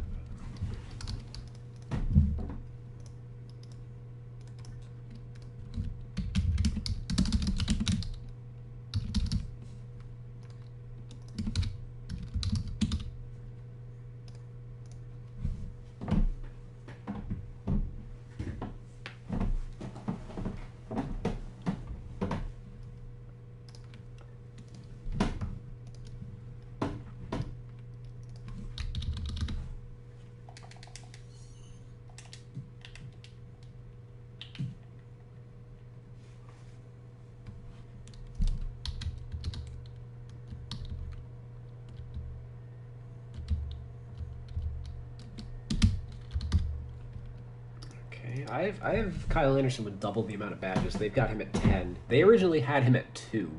I have Kyle Anderson with double the amount of badges. They've got him at 10. They originally had him at 2,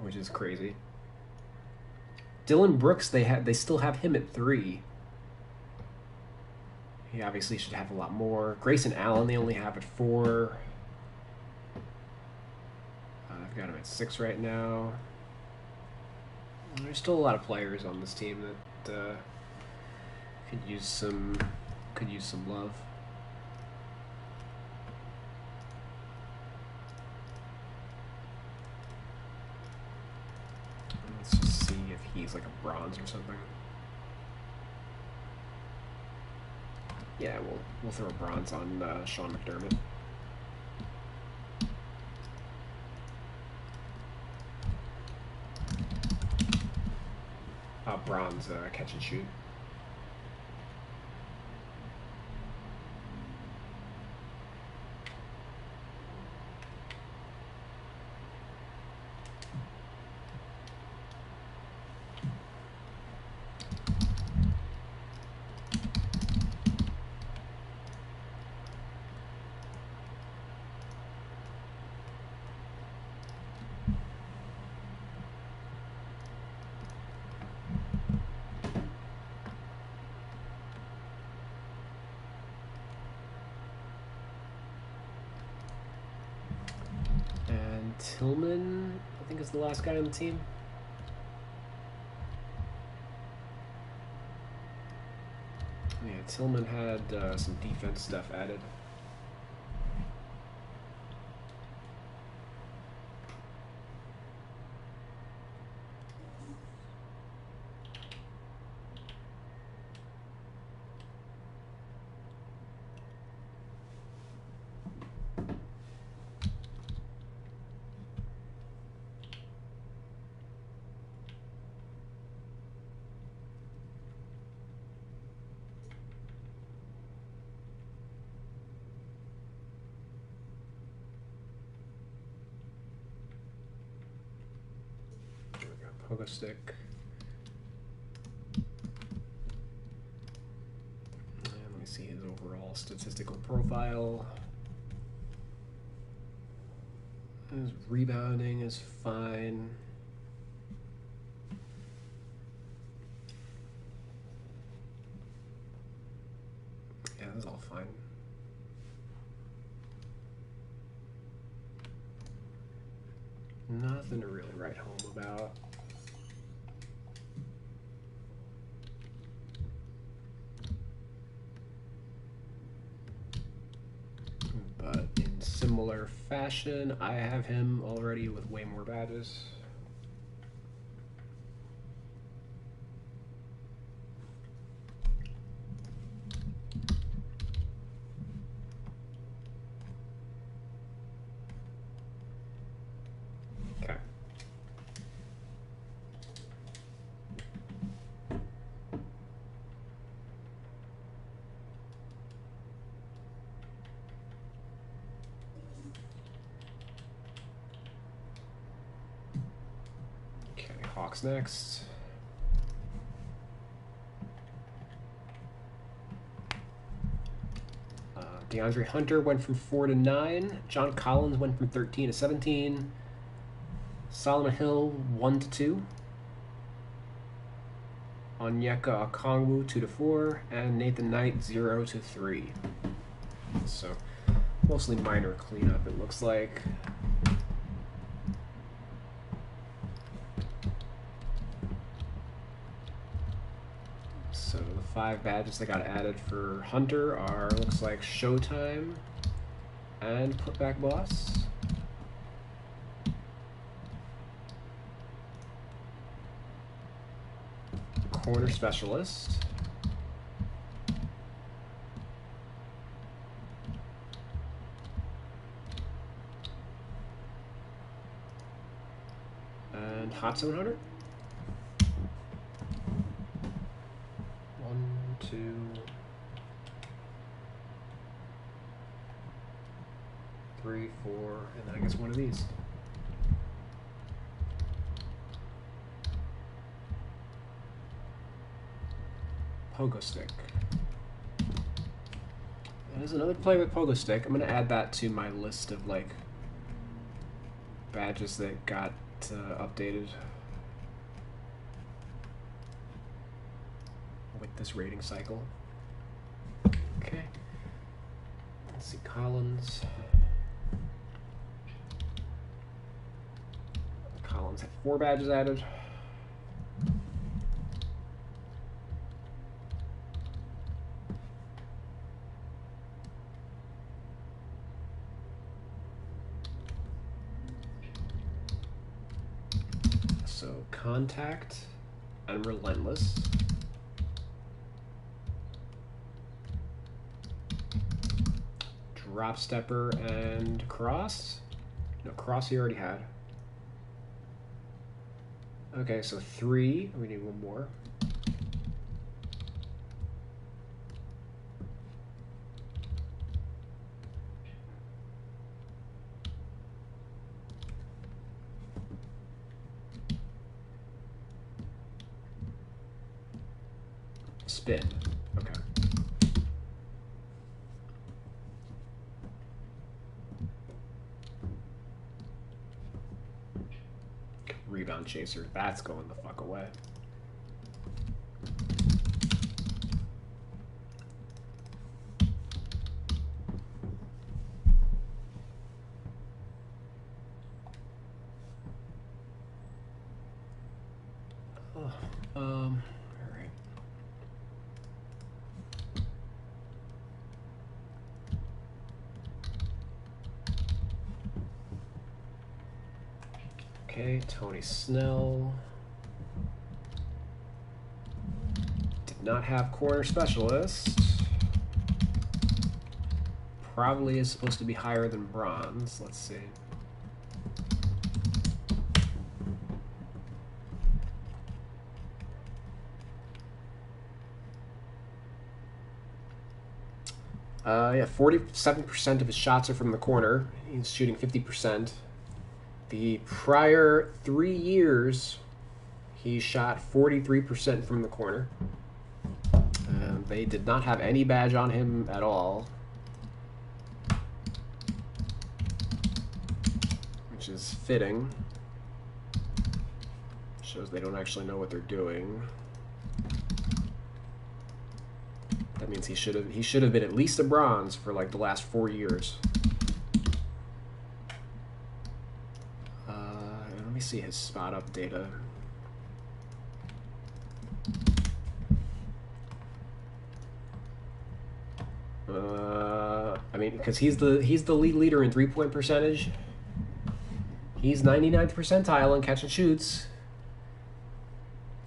which is crazy. Dylan Brooks, they still have him at 3. He obviously should have a lot more. Grayson Allen, they only have at 4. I've got him at 6 right now. There's still a lot of players on this team that could use some love. Let's just see if he's like a bronze or something. Yeah, we'll throw a bronze on Sean McDermott. Bronze catch and shoot. Tillman, I think, is the last guy on the team. Yeah, Tillman had some defense stuff added. Pogo stick. And let me see his overall statistical profile. His rebounding is fine. Yeah, that's all fine. Nothing to really write home about. But in similar fashion, I have him already with way more badges. Okay. Hawks next. DeAndre Hunter went from 4 to 9. John Collins went from 13 to 17. Solomon Hill 1 to 2. Onyeka Okongwu 2 to 4, and Nathan Knight 0 to 3. So mostly minor cleanup, it looks like. So the 5 badges that got added for Hunter are, looks like, Showtime and Putback Boss. Corner Specialist. And Hot Zone Hunter. 1, 2, 3, 4, and then I guess one of these. Pogo Stick. There's another player with Pogo Stick. I'm going to add that to my list of, like, badges that got updated with this rating cycle. Okay. Let's see, Collins. Collins had 4 badges added. So Contact and Relentless. Drop Stepper and Cross. No, Cross he already had. Okay, so 3. We need one more. Spin. Okay. Rebound Chaser. That's going the fuck away. Okay, Tony Snell. Did not have corner specialist. Probably is supposed to be higher than bronze. Let's see. Yeah, 47% of his shots are from the corner. He's shooting 50%. The prior 3 years, he shot 43% from the corner. They did not have any badge on him at all, which is fitting. Shows they don't actually know what they're doing. That means he should have been at least a bronze for like the last 4 years. Let me see his spot up data. I mean, because he's the league leader in 3-point percentage. He's 99th percentile in catch and shoots.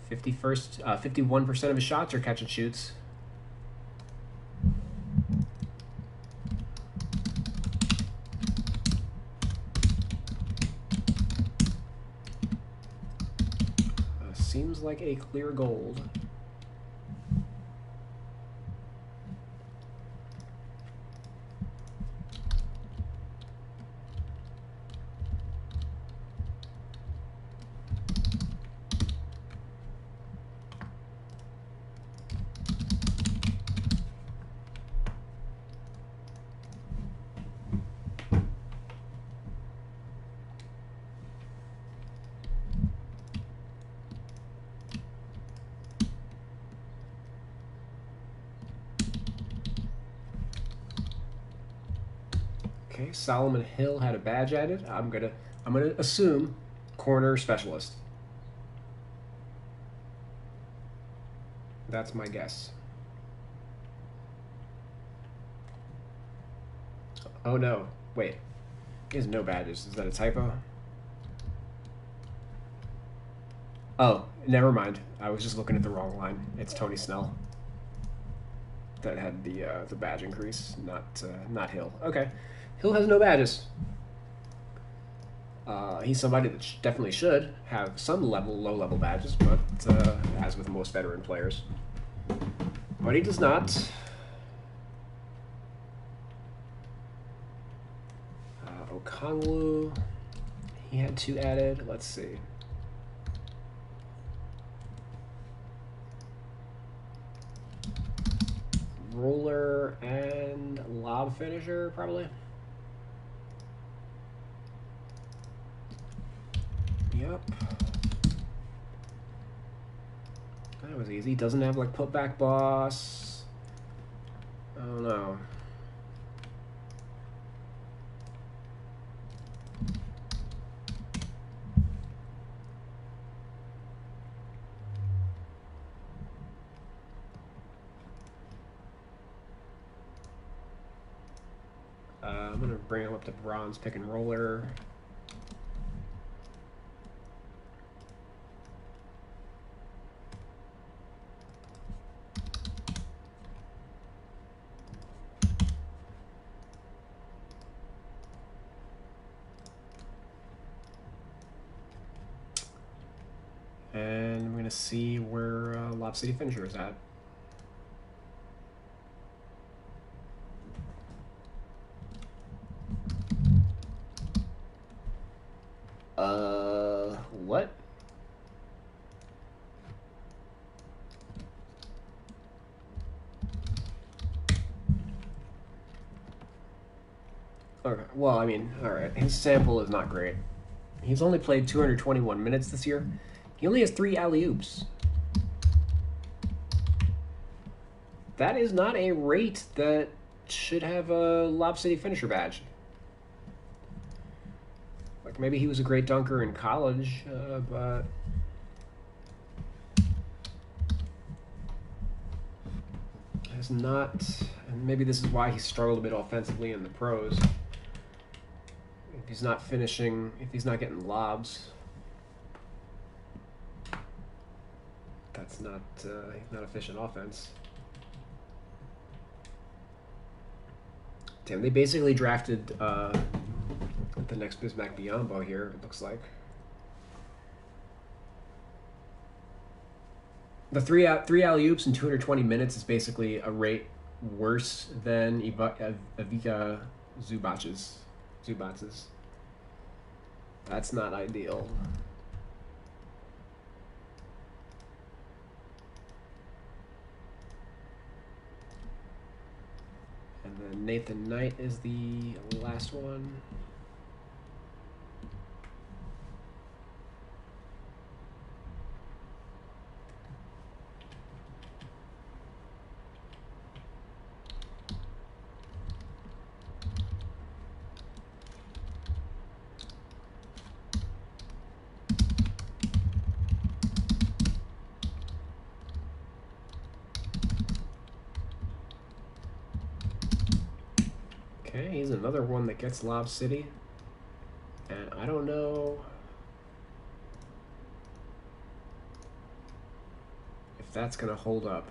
51% of his shots are catch and shoots. Seems like a clear gold. Okay, Solomon Hill had a badge added. I'm gonna assume corner specialist. That's my guess. Oh no, wait. He has no badges. Is that a typo? Oh, never mind. I was just looking at the wrong line. It's Tony Snell that had the badge increase, not Hill. Okay. Hill has no badges. He's somebody that definitely should have some low-level badges, but as with most veteran players. But he does not. Okongwu, he had 2 added. Let's see. Roller and lob finisher, probably. Yep. That was easy. Doesn't have like putback boss. I don't know. I'm gonna bring him up to bronze, pick and roller. And I'm going to see where Lob City Finisher is at. What? Okay, well, I mean, alright, his sample is not great. He's only played 221 minutes this year. He only has 3 alley-oops. That is not a rate that should have a Lob City Finisher badge. Like, maybe he was a great dunker in college, but... has not... And maybe this is why he struggled a bit offensively in the pros. If he's not finishing, if he's not getting lobs... That's not efficient offense. Damn, they basically drafted the next Bismack Biyombo here, it looks like. The three alley-oops in 220 minutes is basically a rate worse than Ivica Zubac's. That's not ideal. And then Nathan Knight is the last one. Okay, he's another one that gets Lob City. And I don't know if that's going to hold up.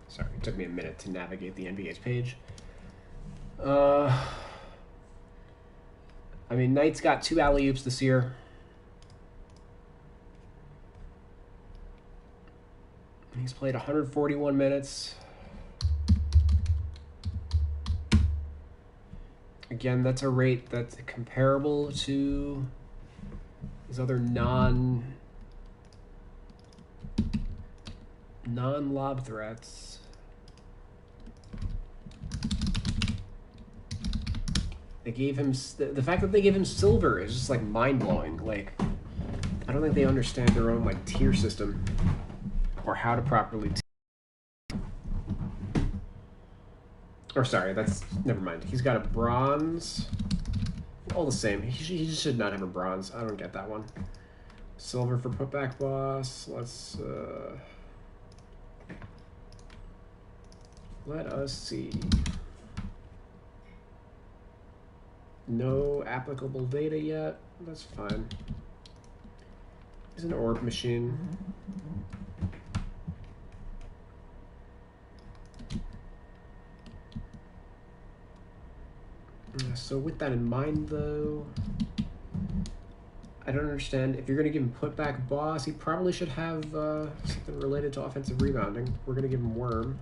Sorry, it took me a minute to navigate the NBA's page. I mean, Knight's got 2 alley-oops this year. He's played 141 minutes. Again, that's a rate that's comparable to these other non-lob threats. They gave him the fact that they gave him silver is just like mind-blowing. Like, I don't think they understand their own like tier system or how to properly or sorry, that's never mind. He's got a bronze. All the same. He should not have a bronze. I don't get that one. Silver for putback boss. Let's let us see. No applicable data yet. That's fine. He's an orb machine. So with that in mind, though, I don't understand. If you're going to give him putback boss, he probably should have something related to offensive rebounding. We're going to give him worm.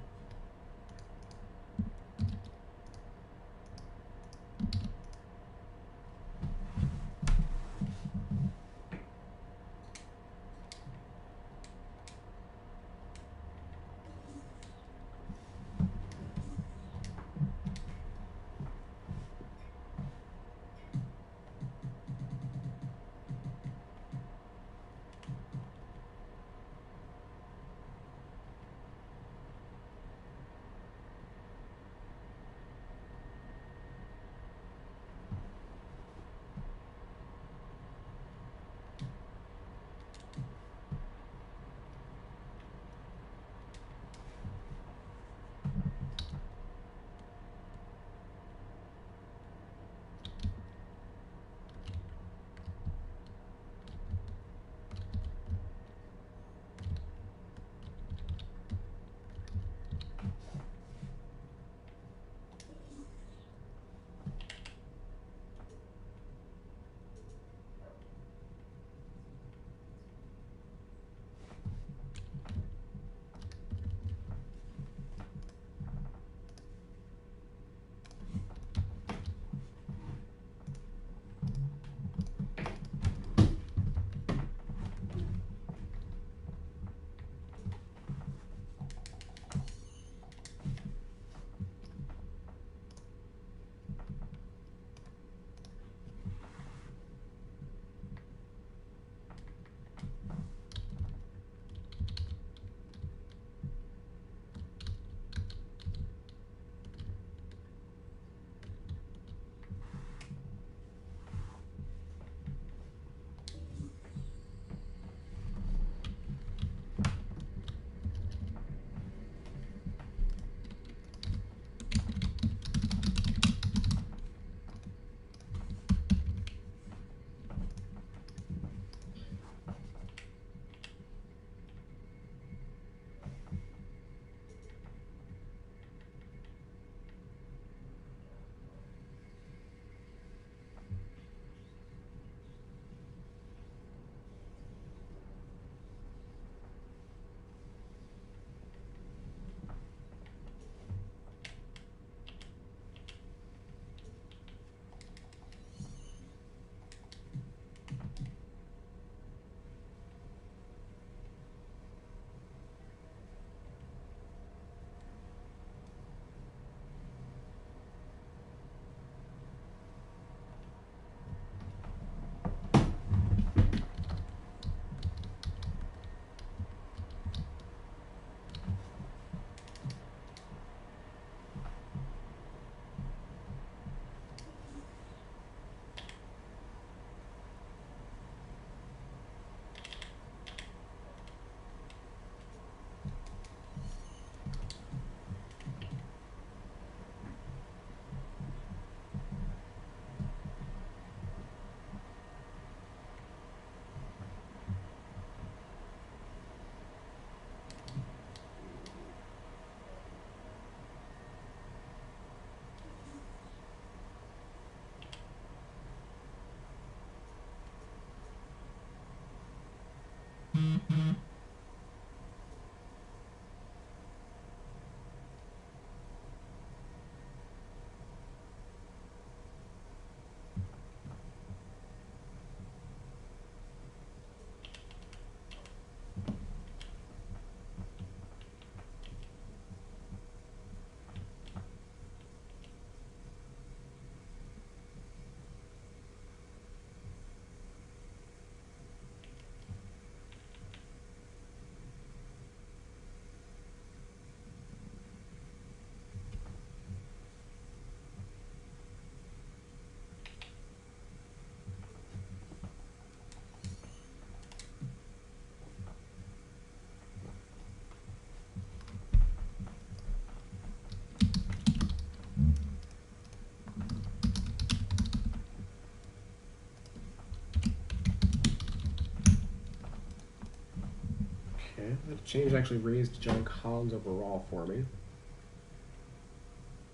Okay, that change actually raised John Collins overall for me.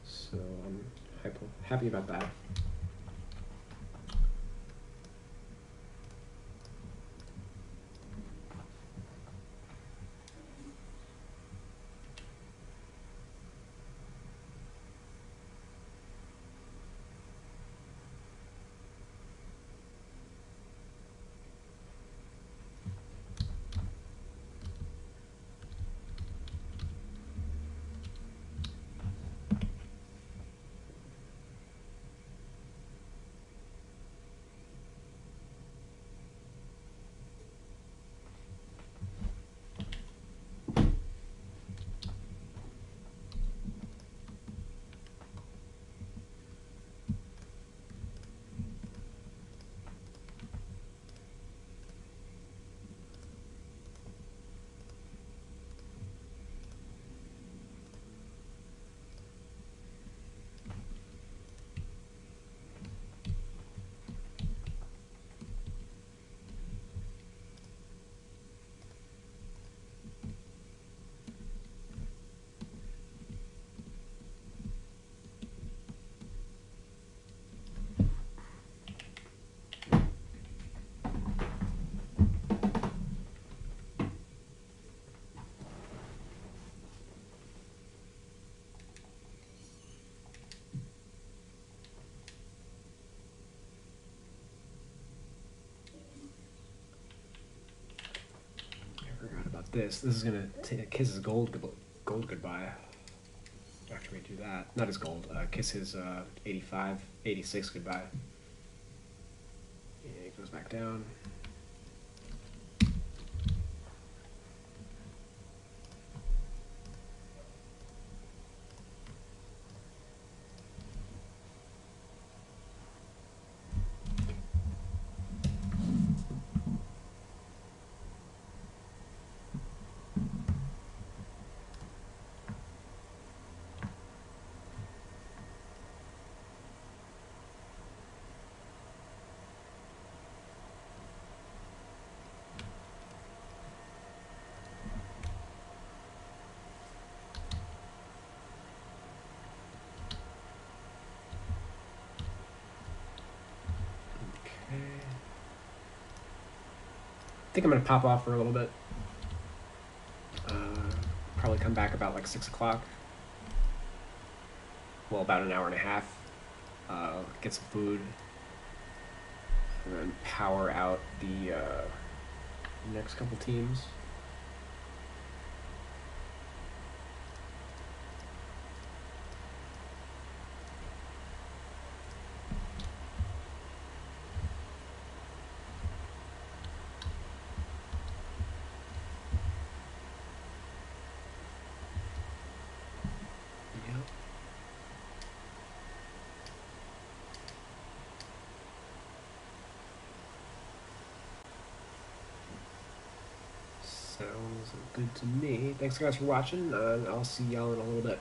So I'm happy about that. This is gonna kiss his gold goodbye. After we do that, not his gold, kiss his 85, 86 goodbye. Yeah, it goes back down. I think I'm gonna pop off for a little bit. Probably come back about like 6 o'clock. Well, about an hour and a half. Get some food, and then power out the next couple teams. Sounds good to me. Thanks guys for watching, and I'll see y'all in a little bit.